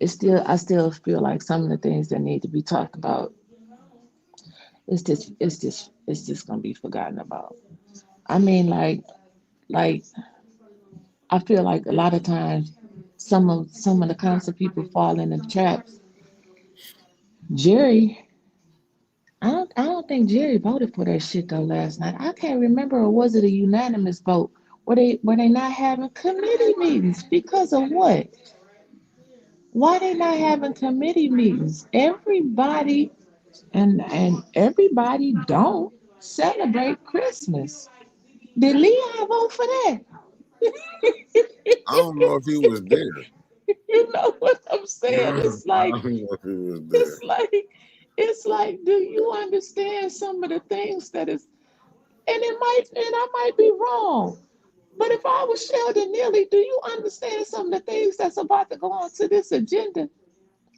I still feel like some of the things that need to be talked about, it's just gonna be forgotten about. I mean, like I feel like a lot of times some of the council people fall in the traps. Jerry, I don't think Jerry voted for that shit though last night. I can't remember, or was it a unanimous vote? Were they not having committee meetings because of what? Why they not having committee meetings? Everybody don't celebrate Christmas. Did Leon vote for that? I don't know if he was there. You know what I'm saying? I don't know if he was It's there. like it's like, do you understand some of the things that is and I might be wrong. But if I was Sheldon Neely, do you understand some of the things that's about to go onto this agenda?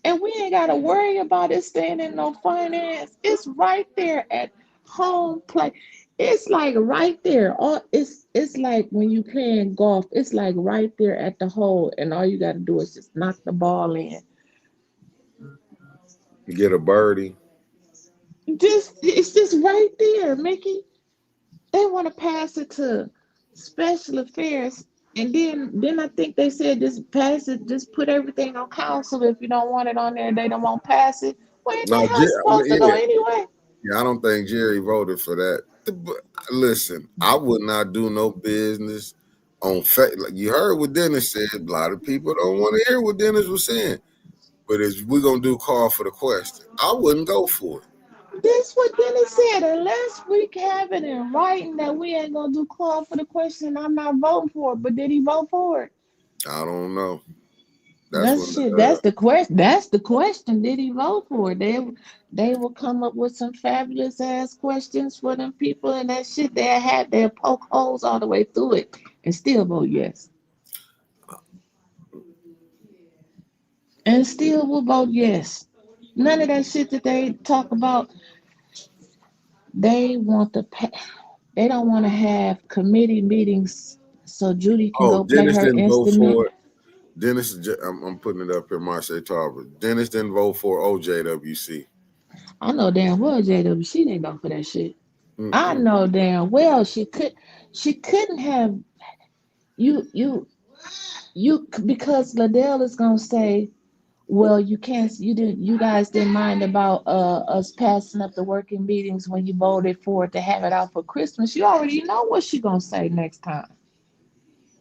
And we ain't got to worry about it staying in no finance. It's right there at home play. It's like right there. It's like when you playing golf. It's like right there at the hole, and all you got to do is just knock the ball in. Get a birdie. Just it's just right there, Mickey. They want to pass it to special affairs, and then I think they said just pass it, just put everything on council. If you don't want it on there, they don't want to pass it. Where ain't No, that how it's supposed to go yeah, anyway? yeah. I don't think Jerry voted for that. Listen, I would not do no business on fact. Like you heard what Dennis said. A lot of people don't want to hear what Dennis was saying. But if we're gonna do call for the question, I wouldn't go for it. This what Dennis said. Unless we have it in writing that we ain't gonna do call for the question, I'm not voting for it. But did he vote for it? I don't know. That's That's when shit. That's the question. That's the question. Did he vote for it? They will come up with some fabulous ass questions for them people and that shit. They'll poke holes all the way through it and still vote yes. and still will vote yes. None of that shit that they talk about. They want the they don't want to have committee meetings so Judy can Oh, go play Dennis her didn't vote instrument. for it. I'm putting it up here, Marcy Tarver. Dennis didn't vote for OJWC. I know damn well JWC didn't go for that shit. I Mm-mm. know damn well she couldn't have you because Liddell is gonna say, well, you can't you guys didn't mind about us passing up the working meetings when you voted for it to have it out for Christmas. You already know what she gonna say next time.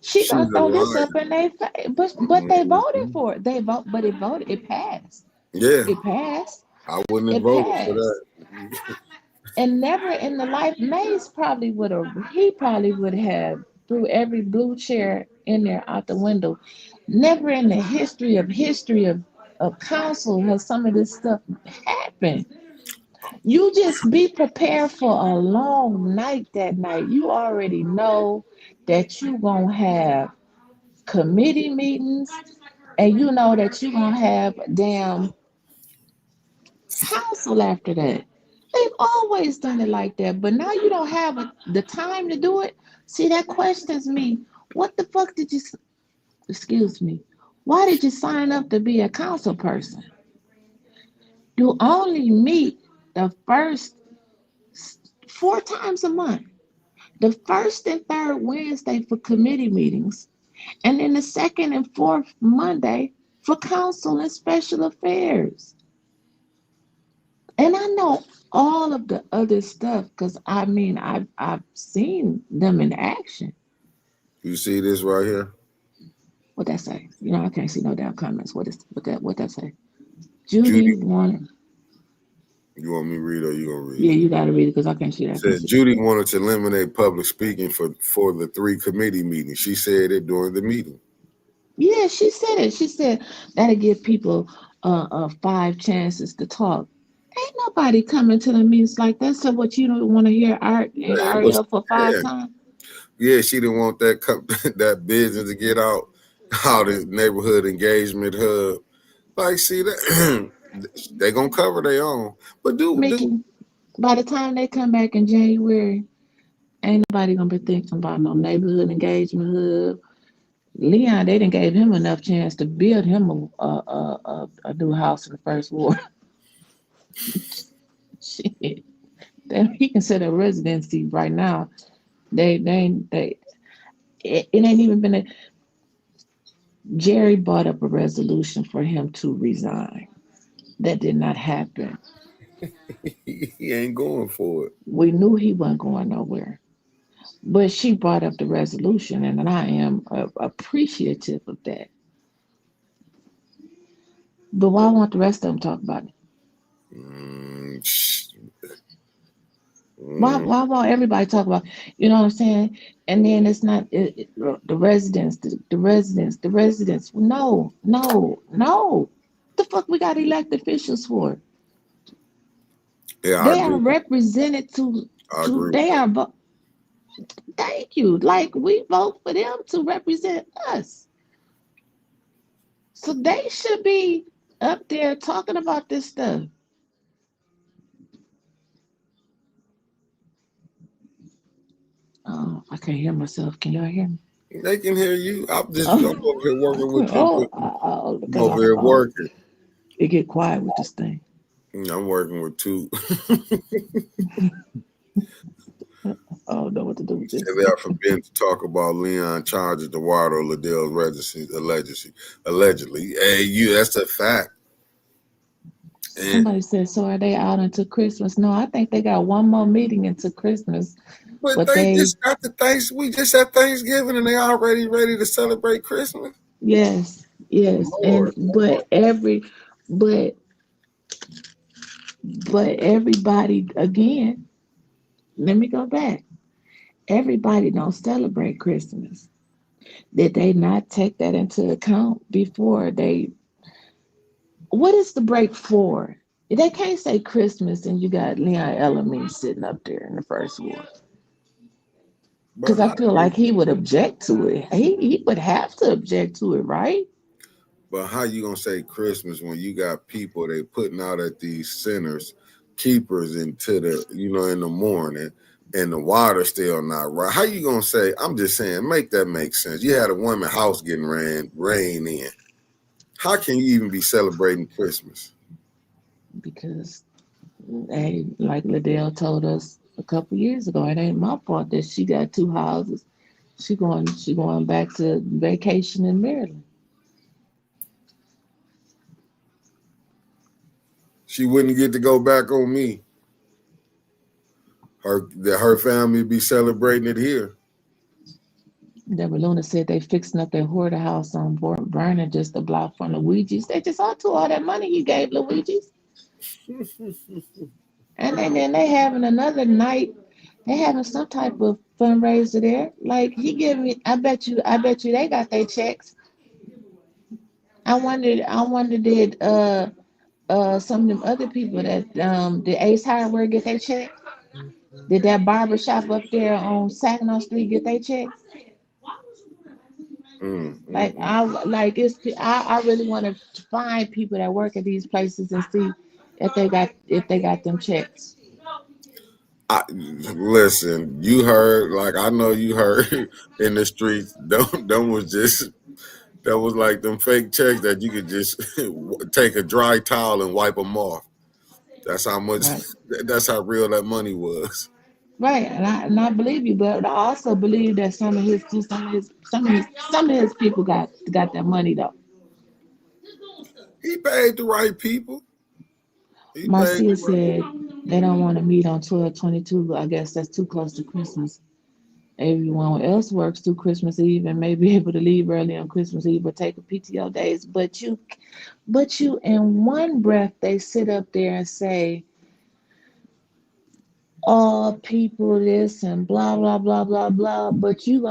She She's gonna a throw this liar. up in their face, but they voted Mhm. for it. They vote, but it voted. It passed. Yeah, It passed. I wouldn't have It voted for passed. that. And never in the life, Mays probably would have. He probably would have threw every blue chair in there out the window. Never in the history of council has some of this stuff happened. You just be prepared for a long night that night. You already know that you gonna have committee meetings, and you know that you're gonna have damn council after that. They've always done it like that, but now you don't have the time to do it. See, that questions me. What the fuck did you? Excuse me. Why did you sign up to be a council person? You only meet the first 4 times a month. The first and third Wednesday for committee meetings, and then the second and fourth Monday for council and special affairs. And I know all of the other stuff because I mean I've seen them in action. You see this right here? What that say? You know I can't see no damn comments. What that say? Judy Judy, wanted. you want me to read or you gonna read Yeah, it? you gotta read it because I can't see that. I can't Said see that. Judy wanted to eliminate public speaking for the 3 committee meetings. She said it during the meeting. Yeah, she said it. She said that'll give people 5 chances to talk. Ain't nobody coming to the meetings like that. So what you don't want to hear Man, Ariel for five yeah, times? yeah, she didn't want that that business to get out the neighborhood engagement hub. Like, see that they gonna cover their own. But do Mickey, by the time they come back in January, ain't nobody gonna be thinking about no neighborhood engagement hub. Leon, they didn't gave him enough chance to build him a new house in the first ward. Shit, he consider residency right now. It ain't even been a. Jerry brought up a resolution for him to resign. That did not happen. he ain't going for it. We knew he wasn't going nowhere. But she brought up the resolution, and I am appreciative of that. But why won't the rest of them talk about it? Mm, Why, mm. why won't everybody talk about it? You know what I'm saying? And then it's not the residents, the residents. No, no, no. The fuck we got elected officials for? Yeah, I They are agree. represented I to agree with they that. are thank you. Like we vote for them to represent us. So they should be up there talking about this stuff. Oh, I can't hear myself. Can y'all hear me? They can hear you. I'm Oh, over here working with two. I'm because over here working. it get quiet with this thing. I'm working with two. I don't know what to do with Said this. they are forbidden to talk about Leon charges the water or Liddell's residency allegedly. Hey, that's a fact. And Somebody said, so are they out until Christmas? No, I think they got one more meeting until Christmas. but But they they, just got the we just had Thanksgiving and they already ready to celebrate Christmas. yes, yes. Lord. But everybody, again, let me go back. Everybody don't celebrate Christmas. Did they not take that into account before they? What is the break for? They can't say Christmas and you got Leon Ellamy sitting up there in the first ward. But Because I feel like he would object to it. He would have to object to it, right? But how you gonna say Christmas when you got people they putting out at these centers, keepers into the in the morning, and the water still not right? How you gonna say? I'm just saying, make that make sense. You had a woman house getting rain in. How can you even be celebrating Christmas? Because, hey, like Liddell told us a couple years ago, it ain't my fault that she got two houses. She going back to vacation in Maryland. She wouldn't get to go back on me. Her family be celebrating it here. Deborah Luna said they fixing up their hoarder house on Vernon just a block from Luigi's. They just all took all that money you gave Luigi's. And then they having another night. They having some type of fundraiser there. Like he gave me, I bet you they got their checks. I wonder did some of them other people that did Ace Hardware get their check? Did that barber shop up there on Saginaw Street get their check? Like I really want to find people that work at these places and see if they got them checks. Listen, you heard, like I know you heard in the streets. That was like them fake checks that you could just take a dry towel and wipe them off. That's how much. Right. That's how real that money was. Right, and I believe you, but I also believe that some of his people got that money though. He paid the right people. He paid Marcia the right. said they don't want to meet on 12/22. I guess that's too close to Christmas. Everyone else works through Christmas Eve and may be able to leave early on Christmas Eve or take a PTO days. But you, in one breath, they sit up there and say, all people this and blah blah blah blah blah. But you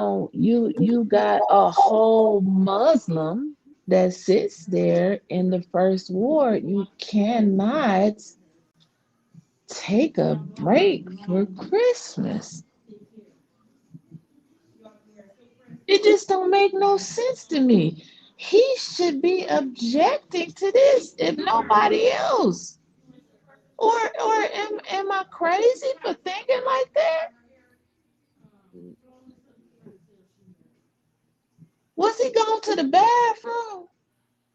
got a whole Muslim that sits there in the first ward. You cannot take a break for Christmas. It just don't make no sense to me. He should be objecting to this if nobody else. Or am I crazy for thinking like that? Was he going to the bathroom?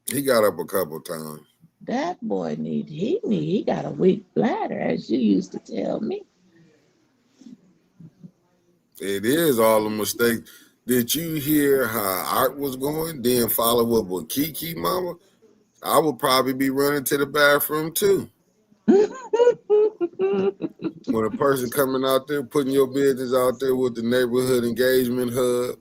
He got up a couple times. That boy he got a weak bladder, as you used to tell me. It is all a mistake. Did you hear how Art was going? Then follow up with Kiki, mama. I would probably be running to the bathroom too. When a person coming out there putting your business out there with the neighborhood engagement hub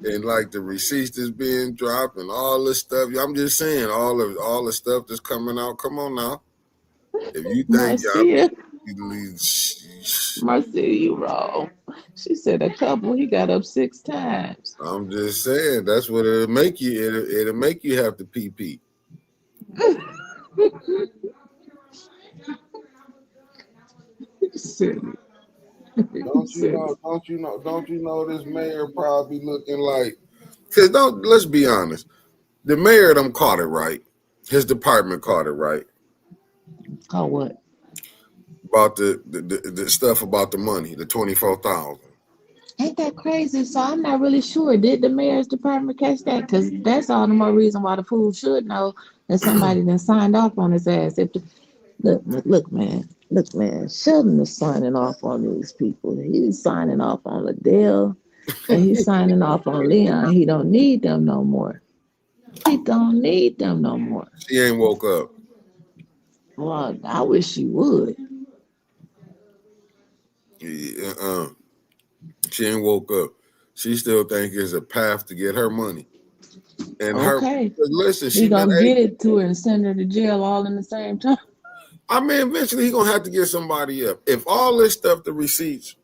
and like the receipts that's being dropped and all this stuff. I'm just saying all the stuff that's coming out. Come on now. If you think Marcia, you wrong. She said a couple. He got up 6 times. I'm just saying that's what it'll make you. It'll make you have to pee. Silly. Don't you know this mayor probably looking like, because let's be honest, the mayor them caught it right. His department caught it right. Oh, what? About the stuff about the money, the 24,000. Ain't that crazy? So I'm not really sure. Did the mayor's department catch that? Because that's all the more reason why the fool should know that somebody then signed off on his ass. Look, man, Sheldon is signing off on these people. He's signing off on Liddell, and he's signing off on Leon. He don't need them no more. She ain't woke up. Well, I wish she would. She ain't woke up. She still think it's a path to get her money. And okay. Listen, he gonna get it to her and send her to jail all in the same time. I mean, eventually he gonna have to get somebody up. If all this stuff, the receipts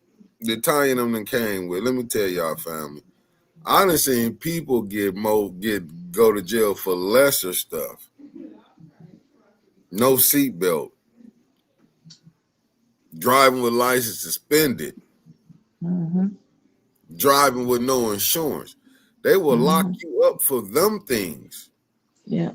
that tying them and came with, let me tell y'all, family, I done seen people go to jail for lesser stuff. No seatbelt, driving with license suspended, driving with no insurance. They will lock you up for them things. Yeah.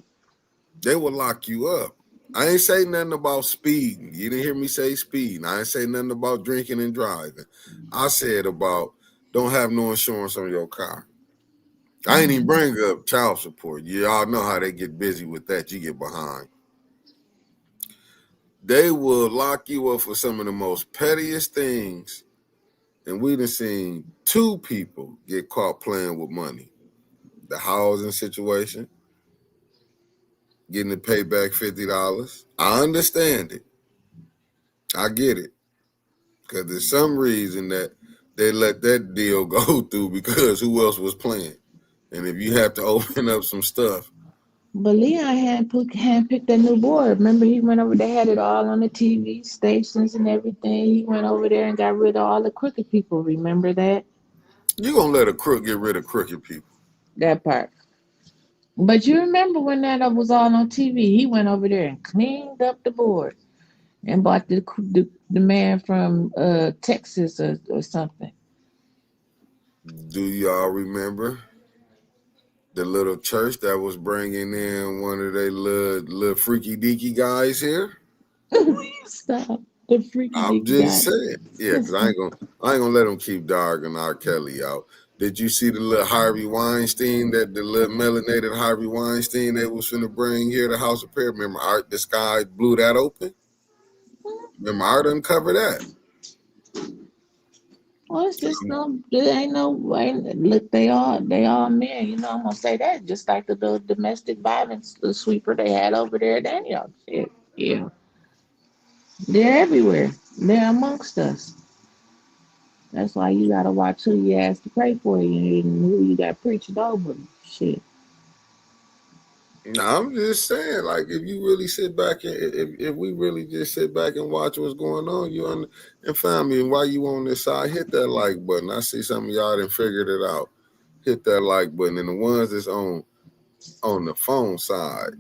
They will lock you up. I ain't say nothing about speeding. You didn't hear me say speeding. I ain't say nothing about drinking and driving. I said about don't have no insurance on your car. I ain't even bring up child support. You all know how they get busy with that. You get behind. They will lock you up for some of the most pettiest things. And we done seen 2 people get caught playing with money. The housing situation, getting to pay back $50. I understand it. I get it. Because there's some reason that they let that deal go through because who else was playing? And if you have to open up some stuff, But Leon had picked that new board. Remember, he went over. They had it all on the TV stations and everything. He went over there and got rid of all the crooked people. Remember that? you're going to let a crook get rid of crooked people. That part. But you remember when that was all on TV? He went over there and cleaned up the board and bought the man from Texas or something. Do y'all remember the little church that was bringing in one of their little freaky deaky guys here? Stop the freaky I'm dicky just guy. saying, yeah, because I ain't gonna let them keep dogging R. Kelly out. Did you see the little Harvey Weinstein, that the little melanated Harvey Weinstein that was finna bring here to House of Prayer? Remember, Art the Sky blew that open. Remember, Art uncovered that. Well, it's just no. There ain't no way. Look, they all men. You know, I'm gonna say that. Just like the domestic violence, the sweeper they had over there at Daniel. Shit, yeah, they're everywhere. They're amongst us. That's why you gotta watch who you ask to pray for you and who you got preached over. Shit. No, I'm just saying, like, if you really sit back and if we really just sit back and watch what's going on, and family, and while you on this side, hit that like button. I see some of y'all done figured it out. Hit that like button, and the ones that's on the phone side,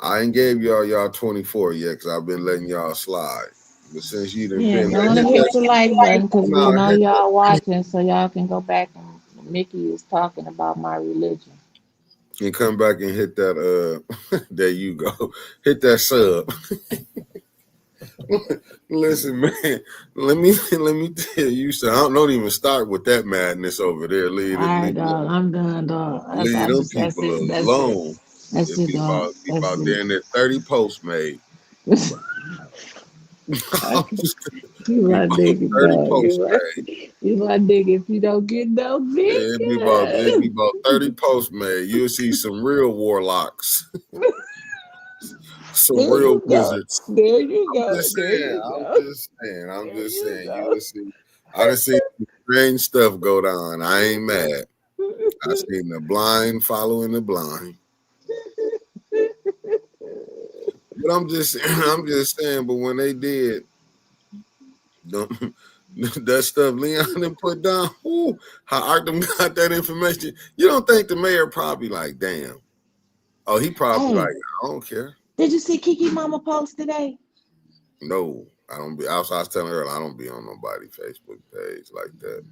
I ain't gave y'all 24 yet because I've been letting y'all slide. But since you done Yeah, been go there, on and hit the like button because we know hit y'all watching, so y'all can go back and Mickey is talking about my religion. and come back and hit that. There you go. Hit that sub. Listen, man. Let me tell you something. Don't even start with that madness over there. All right, dog. I'm done, dog. leave them That's people it. That's it. alone. That's It'd it, be dog. That's about it. damn near 30 posts made. Okay. You Be my about nigga, 30 dog. posts made. You my nigga if you don't get no It'd be nigga. about 30 posts made. You'll see some real warlocks, some There real you go. wizards. There you I'm go. just There saying. you I'm go. just saying. I'm There just you saying. You go. will see. I done seen some strange stuff go down. I ain't mad. I seen the blind following the blind. But I'm just I'm just saying. But when they did that stuff Leon done put down, ooh, how Arkham got that information. You don't think the mayor probably like, damn. Oh, he probably Hey, like, I don't care. did you see Kiki Mama post today? No, I don't be. I was telling her I don't be on nobody's Facebook page like that.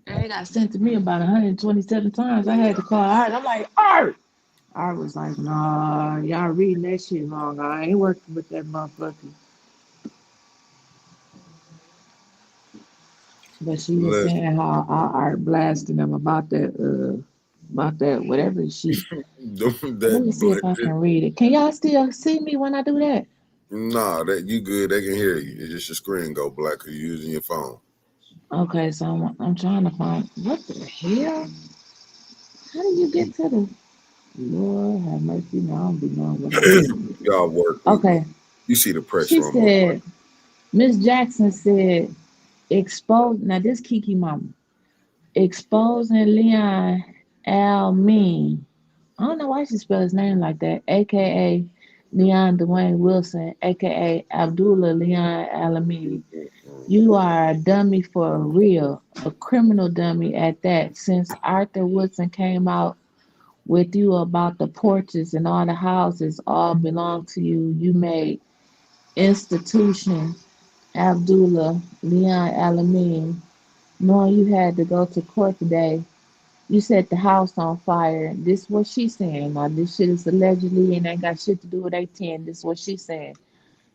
It got sent to me about 127 times. I had to call Art. I'm like, Art! Art was like, nah, y'all reading that shit wrong. I ain't working with that motherfucker. But she was Listen, saying how our Art blasting them about that whatever she. Let me see if I can read it. Can y'all still see me when I do that? nah, that you good. They can hear you. It's just your screen go black because you're using your phone. Okay, so I'm trying to find what the hell? How do you get to the Lord have mercy? No, I don't be knowing what I'm doing. Y'all work with me. Okay, You see the she pressure on my button. said, Miss Jackson said, expose, now this Kiki Mama, exposing Leon Almean. I don't know why she spelled his name like that, aka Leon Dwayne Wilson, aka Abdullah Leon Alameen. You are a dummy for real, a criminal dummy at that. Since Arthur Woodson came out with you about the porches and all the houses all belong to you, you made institution Abdullah Leon Alameen, knowing you had to go to court today. You set the house on fire. This what she's saying. Now this shit is allegedly and ain't got shit to do with 18. This what she's saying.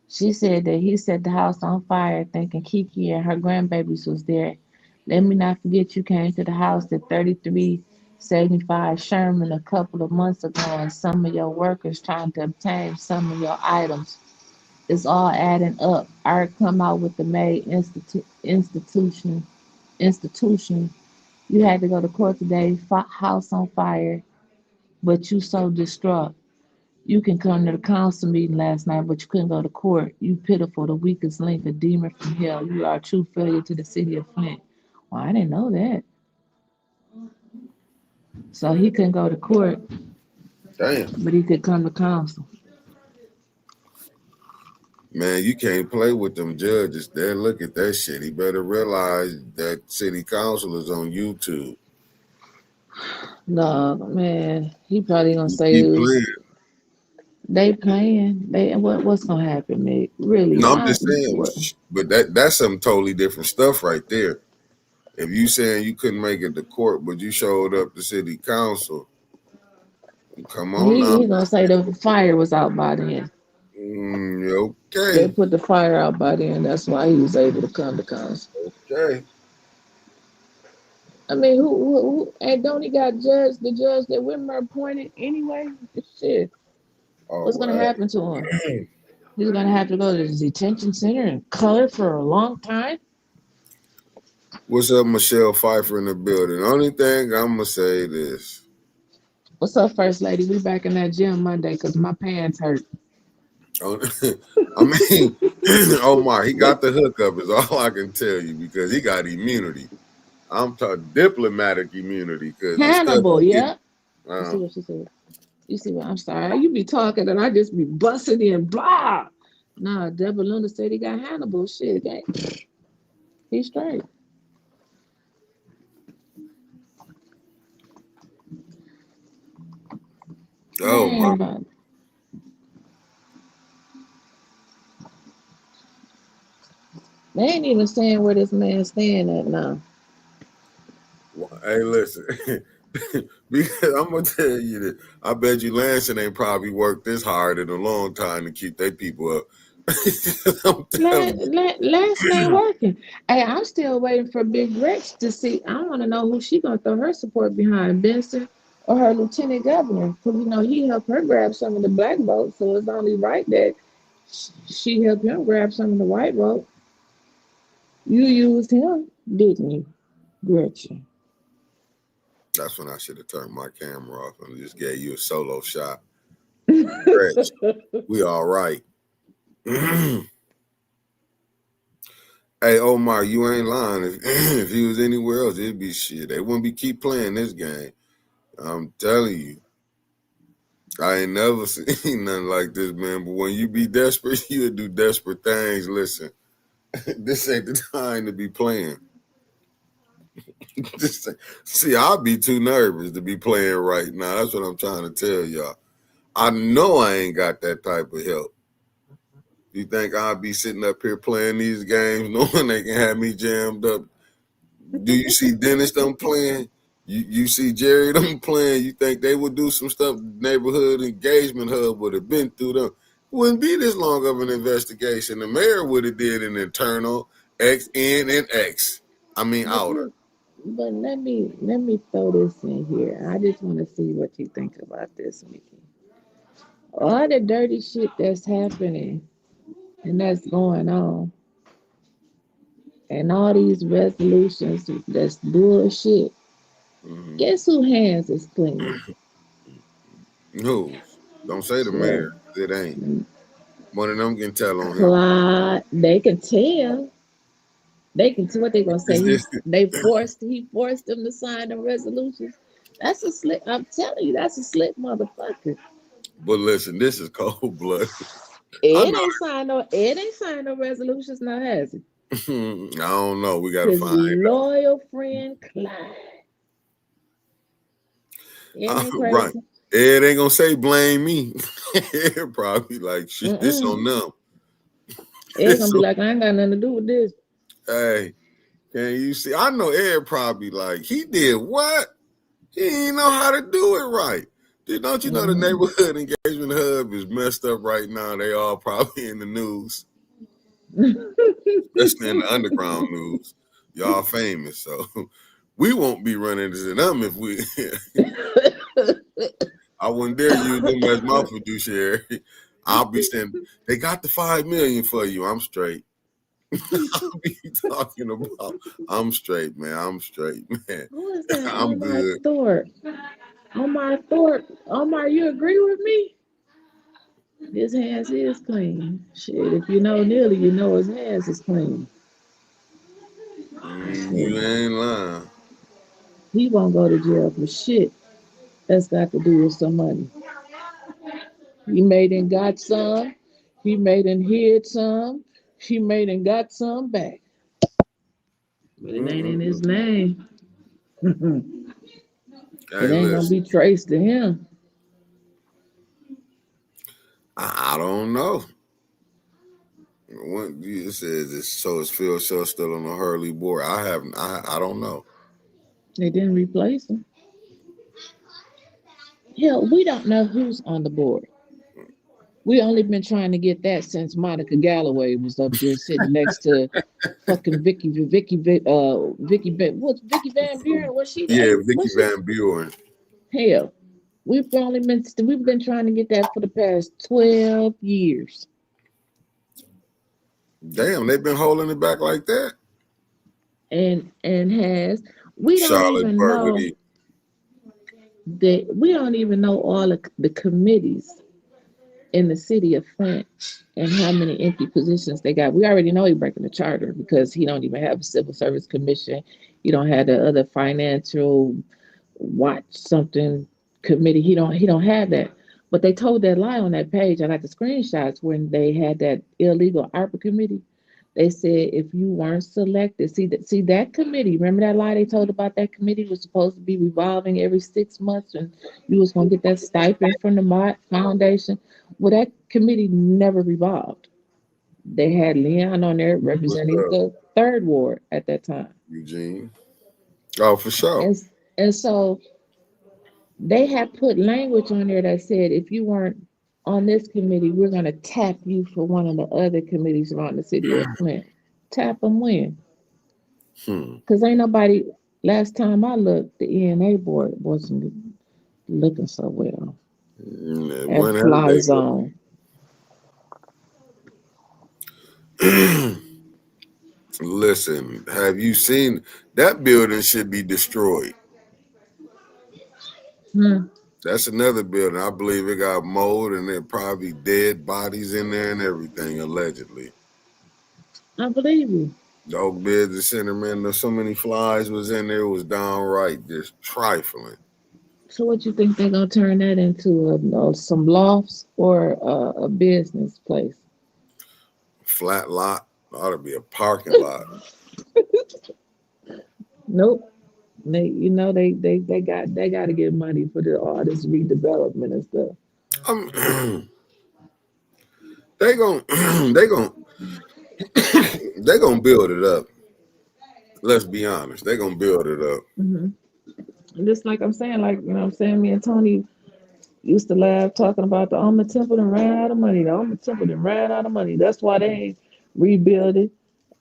She said that he set the house on fire thinking Kiki and her grandbabies was there. Let me not forget you came to the house at 3375 Sherman a couple of months ago and some of your workers trying to obtain some of your items. It's all adding up. Art come out with the May institution. You had to go to court today, house on fire, but you so distraught. You can come to the council meeting last night, but you couldn't go to court. You pitiful, the weakest link, a demon from hell. You are a true failure to the city of Flint. Well, I didn't know that. So he couldn't go to court, Damn. but he could come to council. Man, you can't play with them judges. They look at that shit. He better realize that city council is on YouTube. No, man, he probably gonna say He it was, playing. they playing. What's gonna happen, Nick? Really? No, I'm just saying, What? but that's some totally different stuff right there. If you saying you couldn't make it to court, but you showed up to city council, come on now. He gonna say the fire was out by then. They Okay. put the fire out by then. That's why he was able to come to council. Okay. I mean, who and don't he got the judge that Whitmer appointed anyway? Shit. All What's gonna right. happen to him? He's gonna have to go to the detention center and color for a long time. What's up, Michelle Pfeiffer in the building? Only thing I'm gonna say this. What's up, First Lady? We back in that gym Monday because my pants hurt. I mean, Omar, he got the hookup is all I can tell you because he got immunity. I'm talking diplomatic immunity because Hannibal, yeah. You see uh, what she said? You see what? I'm sorry. You be talking and I just be busting in blah. Nah, Deborah Luna said he got Hannibal. Shit, he's straight. oh my. Man, they ain't even saying where this man's staying at now. Hey, listen, because I'm gonna tell you that I bet you Lansing ain't probably worked this hard in a long time to keep their people up. I'm telling you. Last ain't working. Hey, I'm still waiting for Big Rex to see. I want to know who she gonna throw her support behind, Benson or her lieutenant governor, because he helped her grab some of the black votes. So it's only right that she helped him grab some of the white vote. You used him, didn't you, Gretchen? That's when I should have turned my camera off and just gave you a solo shot. Gretch, we all right. Hey, Omar, you ain't lying. If he was anywhere else, it'd be shit. They wouldn't keep playing this game. I'm telling you. I ain't never seen nothing like this, man. But when you be desperate, you'll do desperate things. Listen, this ain't the time to be playing. See, I'll be too nervous to be playing right now. That's what I'm trying to tell y'all. I know I ain't got that type of help. You think I'll be sitting up here playing these games knowing they can have me jammed up? Do you see Dennis them playing? You see Jerry them playing? You think they would do some stuff neighborhood engagement hub would have been through them? Wouldn't be this long of an investigation. The mayor would have did an internal X, N, and X. I mean, outer. But let me throw this in here. I just want to see what you think about this, Mickey. All the dirty shit that's happening and that's going on, and all these resolutions that's bullshit. Mm-hmm. Guess who hands is clean? Who? Don't say the mayor. It ain't. One of them can tell on him. Clyde, they can tell. They can see what they gonna say. He forced them to sign the resolutions. That's a slick. I'm telling you, that's a slick motherfucker. But listen, this is cold blood. Ed ain't signed no resolutions now, has he? I don't know. We gotta His find loyal friend Clyde. right. Ed ain't gonna say blame me. Ed probably like shit. This on them. Ed's gonna be like, I ain't got nothing to do with this. Hey, can you see? I know Ed probably like he did what? He ain't know how to do it right. Don't you know the neighborhood engagement hub is messed up right now? They all probably in the news, especially in the underground news. Y'all famous, so we won't be running into them if we. I wouldn't dare use them as my fiduciary. I'll be saying they got the $5 million for you. I'm straight. I'll be talking about. I'm straight, man. I'm straight, man. Who is that? I'm Omar good. Thorpe. Omar Thorpe. Omar, you agree with me? His hands is clean. Shit, if you know Neely, you know his hands is clean. You ain't lying. He won't go to jail for shit that's got to do with some money. He made and got some. He made and hid some. He made and got some back. But it ain't in his name. Hey, It ain't gonna be traced to him. I don't know. What it says is so is Phil Shaw still on the Hurley board? I don't know. They didn't replace him. Hell, we don't know who's on the board. We only been trying to get that since Monica Galloway was up there sitting next to fucking Vicky Van Buren? Was she? Yeah, Vicky Van Buren. Hell, we've been trying to get that for the past 12 years. Damn, they've been holding it back like that. And we don't Charlotte even Burgundy. know that we don't even know all of the committees in the city of Flint and how many empty positions they got. We already know he's breaking the charter because he don't even have a civil service commission. He don't have the other financial watch something committee. He don't have that. But they told that lie on that page. I got the screenshots when they had that illegal ARPA committee. They said if you weren't selected, see that committee. Remember that lie they told about that committee was supposed to be revolving every 6 months, and you was gonna get that stipend from the Mott Foundation. Well, that committee never revolved. They had Leon on there representing the 3rd Ward at that time. Eugene. Oh, for sure. And so they had put language on there that said if you weren't on this committee, we're going to tap you for one of the other committees around the city of Flint. Tap them when? Because ain't nobody, last time I looked, the ENA board wasn't looking so well. At Fly Zone. Listen, have you seen that building should be destroyed? That's another building. I believe it got mold and there probably dead bodies in there and everything, allegedly. I believe you. The Oak Business Center, man, there's so many flies was in there, it was downright just trifling. So what you think they're going to turn that into some lofts or a business place? Flat lot. Ought to be a parking lot. Nope. They got to get money for all this redevelopment and stuff. They gonna build it up. Let's be honest. They gonna build it up. Just like I'm saying, me and Tony used to laugh talking about the Alma Temple and ran out of money. That's why they ain't rebuild it.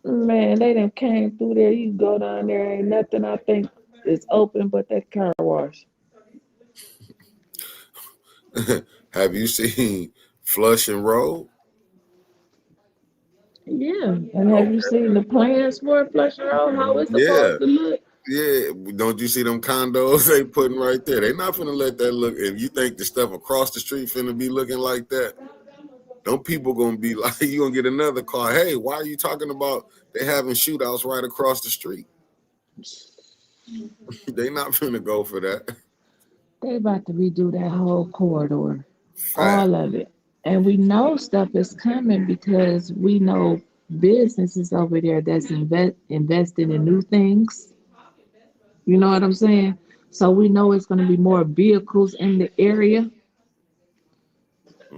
Man, they done came through there. You go down there, ain't nothing I think is open but that car wash. Have you seen Flushing Road? Yeah, and have you seen the plans for Flushing Road? How it's supposed to look? Yeah, don't you see them condos they putting right there? They not finna let that look. And you think the stuff across the street finna be looking like that? Don't people gonna be like, you gonna get another car? Hey, why are you talking about they having shootouts right across the street? They not finna go for that. They about to redo that whole corridor, all of it. And we know stuff is coming because we know businesses over there that's investing in new things. You know what I'm saying? So we know it's going to be more vehicles in the area.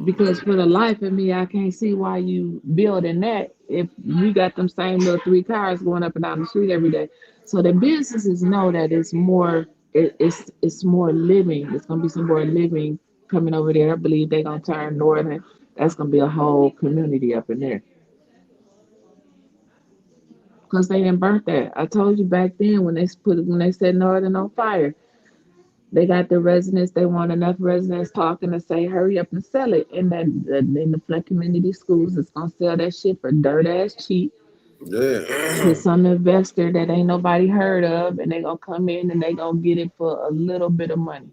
Because for the life of me, I can't see why you building that if you got them same little 3 cars going up and down the street every day. So the businesses know that it's more it's more living. It's gonna be some more living coming over there. I believe they're gonna turn northern. That's gonna be a whole community up in there. Because they didn't burnt that. I told you back then when they set Northern on fire, they got the residents. They want enough residents talking to say, "Hurry up and sell it." And then in the Flint community schools, it's gonna sell that shit for dirt ass cheap to Yeah. some investor that ain't nobody heard of, and they gonna come in and they gonna get it for a little bit of money.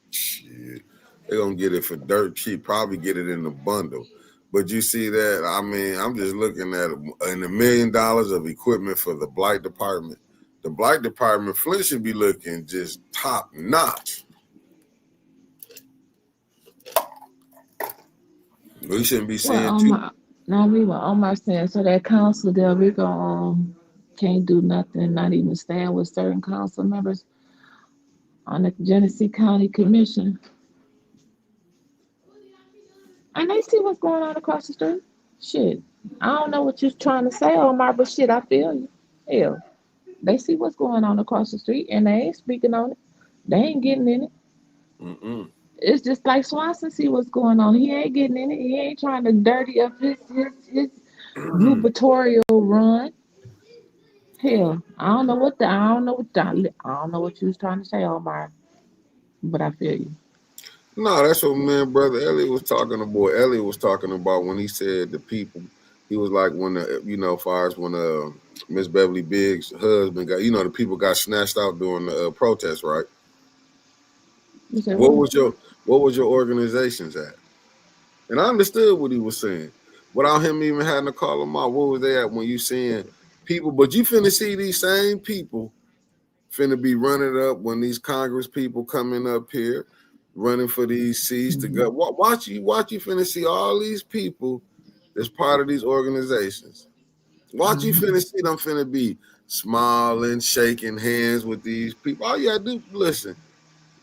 Shit. They're gonna get it for dirt cheap, probably get it in the bundle. But you see that, I mean, I'm just looking at in $1 million of equipment for the blight department. The blight department, Flint should be looking just top notch. We shouldn't be Well, seeing too. now we were Omar saying so that council there we go can't do nothing, not even stand with certain council members on the Genesee County Commission. And they see what's going on across the street. Shit. I don't know what you're trying to say, Omar, but shit, I feel you. Hell. They see what's going on across the street and they ain't speaking on it. They ain't getting in it. Mm-mm. It's just like Swanson see what's going on. He ain't getting in it. He ain't trying to dirty up his gubernatorial run. Hell, I don't know what you was trying to say, Omar, but I feel you. No, that's what man, brother Elliot was talking about. Elliot was talking about when he said the people. He was like when far as when Miss Beverly Biggs' husband got, the people got snatched out during the protest, right? You said What what? was your organizations at? And I understood what he was saying without him even having to call them out. What was they at when you seeing people? But you finna see these same people finna be running up when these Congress people coming up here, running for these seats to go. Watch you finna see all these people that's part of these organizations. Watch you finna see them finna be smiling, shaking hands with these people. All you gotta do, listen,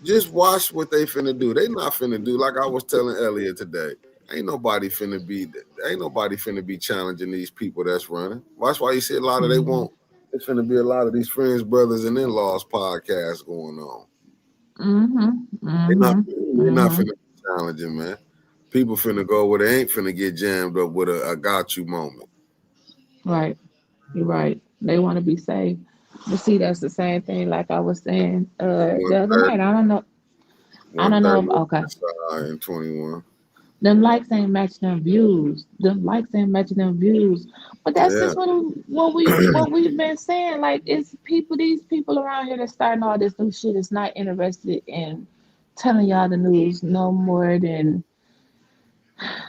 just watch what they finna do. They not finna do like I was telling Elliot today. Ain't nobody finna be challenging these people that's running. That's why you see a lot of they won't. It's finna be a lot of these friends, brothers, and in-laws podcasts going on. They're not finna be challenging, man. People finna go where they ain't finna get jammed up with a got you moment. Right. You're right. They want to be safe. But see, that's the same thing like I was saying the other 130, night. I don't know 130 okay. and 21. Them likes ain't matching them views. Them likes ain't matching them views. But that's Yeah. just what we've been saying. Like it's these people around here that's starting all this new shit is not interested in telling y'all the news no more than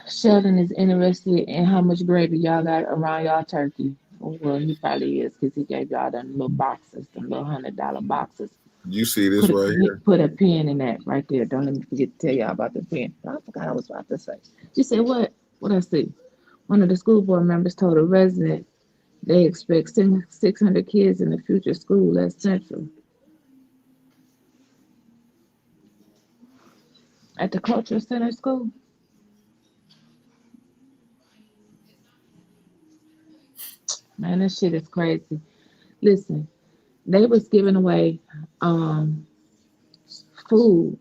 Sheldon is interested in how much gravy y'all got around y'all turkey. Well, he probably is because he gave y'all them little boxes, them little $100 boxes. You see this right here? Put a pin in that right there. Don't let me forget to tell y'all about the pin. I forgot I was about to say. She said, "What? What I see?" One of the school board members told a resident they expect 600 kids in the future school at Central. At the Cultural Center School. Man, this shit is crazy. Listen, they was giving away food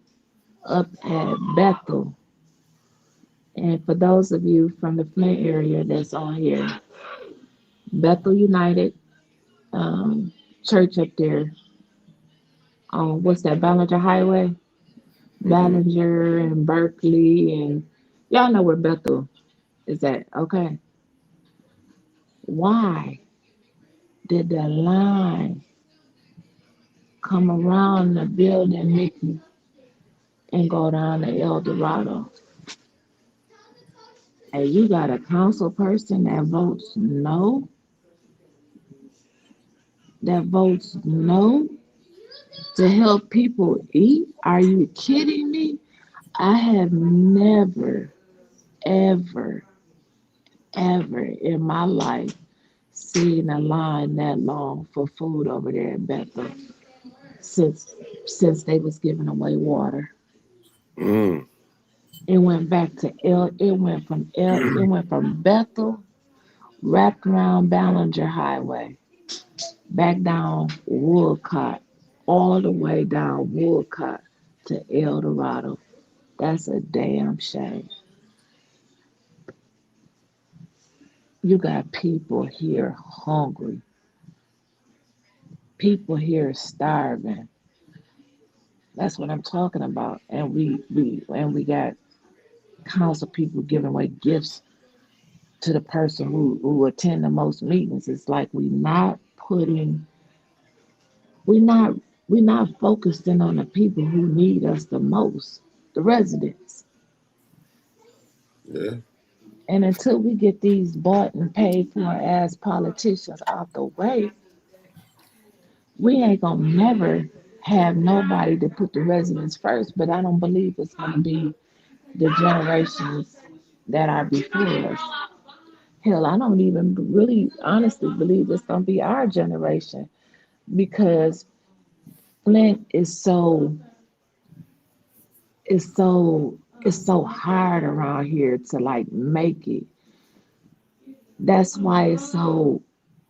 up at Bethel. And for those of you from the Flint area that's on here, Bethel United Church up there on what's that, Ballinger Highway? Ballinger and Berkeley and y'all know where Bethel is at, okay? Why did the line come around the building, Mickey, and go down to El Dorado? And you got a council person that votes no to help people eat? Are you kidding me? I have never, ever, ever in my life seen a line that long for food over there in Bethel since they was giving away water. Mm. It went back to it went from Bethel, wrapped around Ballinger Highway, back down Woolcott, all the way down Woolcott to El Dorado. That's a damn shame. You got people here hungry. People here starving. That's what I'm talking about. And we got council people giving away gifts to the person who attend the most meetings. It's like we not we not focusing on the people who need us the most, the residents. Yeah. And until we get these bought and paid for as politicians out the way, we ain't gonna never have nobody to put the residents first. But I don't believe it's gonna be the generations that are before us. Hell, I don't even really honestly believe it's gonna be our generation because Flint is so hard around here to like make it. That's why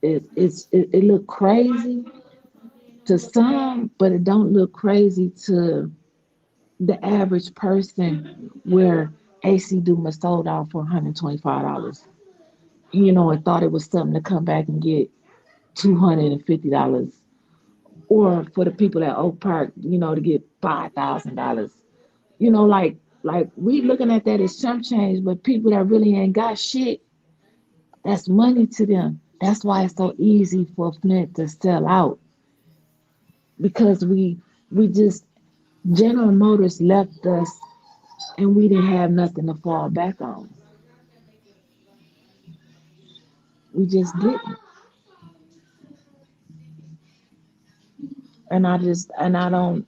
it look crazy to some, but it don't look crazy to the average person where AC Duma sold out for $125. And thought it was something to come back and get $250. Or for the people at Oak Park, to get $5,000. Like we looking at that as chump change, but people that really ain't got shit, that's money to them. That's why it's so easy for Flint to sell out because we just General Motors left us and we didn't have nothing to fall back on. We just didn't. And I don't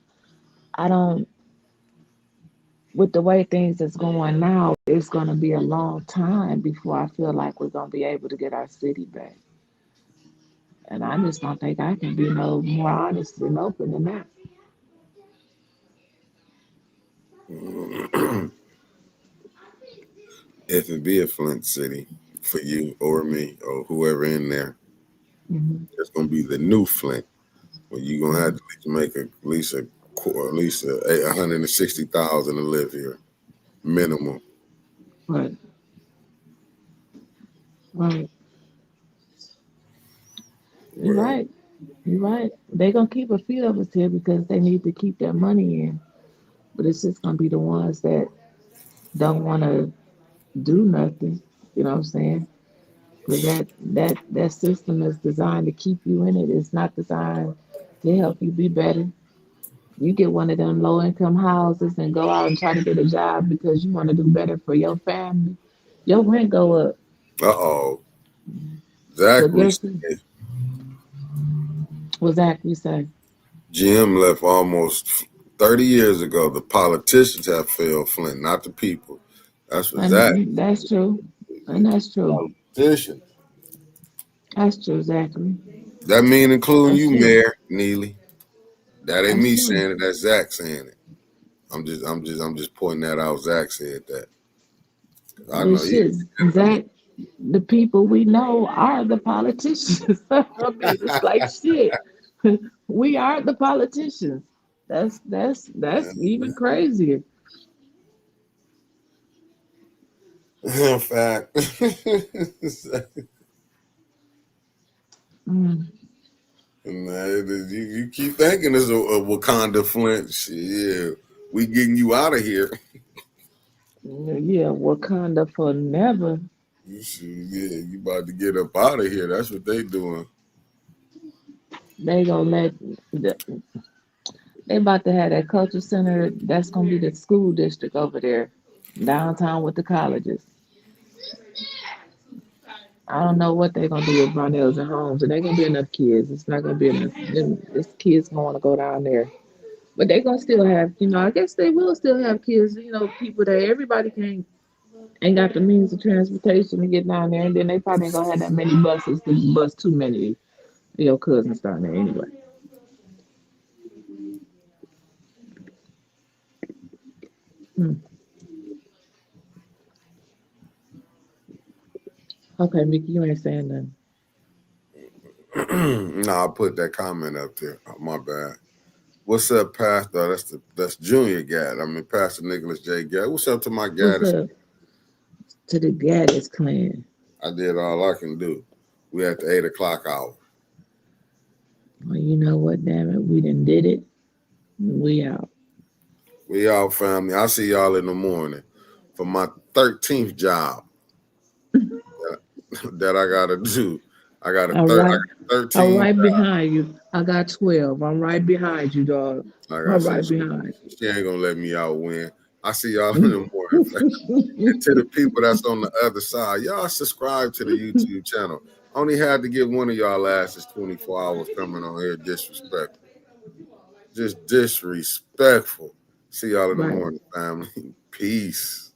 with the way things is going now, it's gonna be a long time before I feel like we're gonna be able to get our city back. And I just don't think I can be no more honest and open than that. If it be a Flint City for you or me or whoever in there, Hmm. it's gonna be the new Flint. Well, you're gonna have to make at least 160,000 to live here, minimum. Right, right. You're Well, right. You're right. They're gonna keep a few of us here because they need to keep their money in. But it's just gonna be the ones that don't wanna do nothing. You know what I'm saying? Because that system is designed to keep you in it. It's not designed to help you be better. You get one of them low income houses and go out and try to get a job because you want to do better for your family. Your rent go up. uh-oh. So Zachary guess said what Zach you say? Jim left almost 30 years ago. The politicians have failed Flint, not the people. That's what Zach. And that's true. And that's true. Politicians. That's true, Zachary. That mean including That's you, true. Mayor Neely. That ain't That's me true. saying it. That's Zach saying it. I'm just pointing that out. Zach said that. I Well, know he. shit, Zach, the people we know are the politicians. I mean, it's like shit. We are the politicians. That's even crazier. In fact, Mm. man, you keep thinking it's a Wakanda Flint. Shit, yeah, we getting you out of here. Yeah, Wakanda for never. Yeah, you about to get up out of here. That's what they doing. They gonna let the, they about to have that culture center. That's gonna be the school district over there, downtown with the colleges. I don't know what they're gonna do with Brownells and Homes, and they're gonna be enough kids. It's not gonna be enough. This kids gonna want to go down there, but they're gonna still have. I guess they will still have kids. People that everybody can ain't got the means of transportation to get down there, and then they probably ain't gonna have that many buses to bus too many of your cousins down there anyway. Hmm. Okay, Mickey, you ain't saying nothing. No, I put that comment up there. Oh, my bad. What's up, Pastor? That's Junior Gadd. I mean, Pastor Nicholas J. Gadd. What's up to my What's Gaddis? up to the Gaddis clan? I did all I can do. We at the 8 o'clock hour. Well, you know what, damn it, we done did it. We out. We all family. I'll see y'all in the morning for my 13th job that I gotta do. I got All right. 13. I'm right behind you. I got 12. I'm right behind you, dog. Like I I'm said, right behind. she ain't gonna let me out win. I see y'all in the morning. And to the people that's on the other side, y'all subscribe to the YouTube channel. Only had to get one of y'all asses 24 hours coming on here disrespectful. Just disrespectful. See y'all in the Right. morning, family. Peace.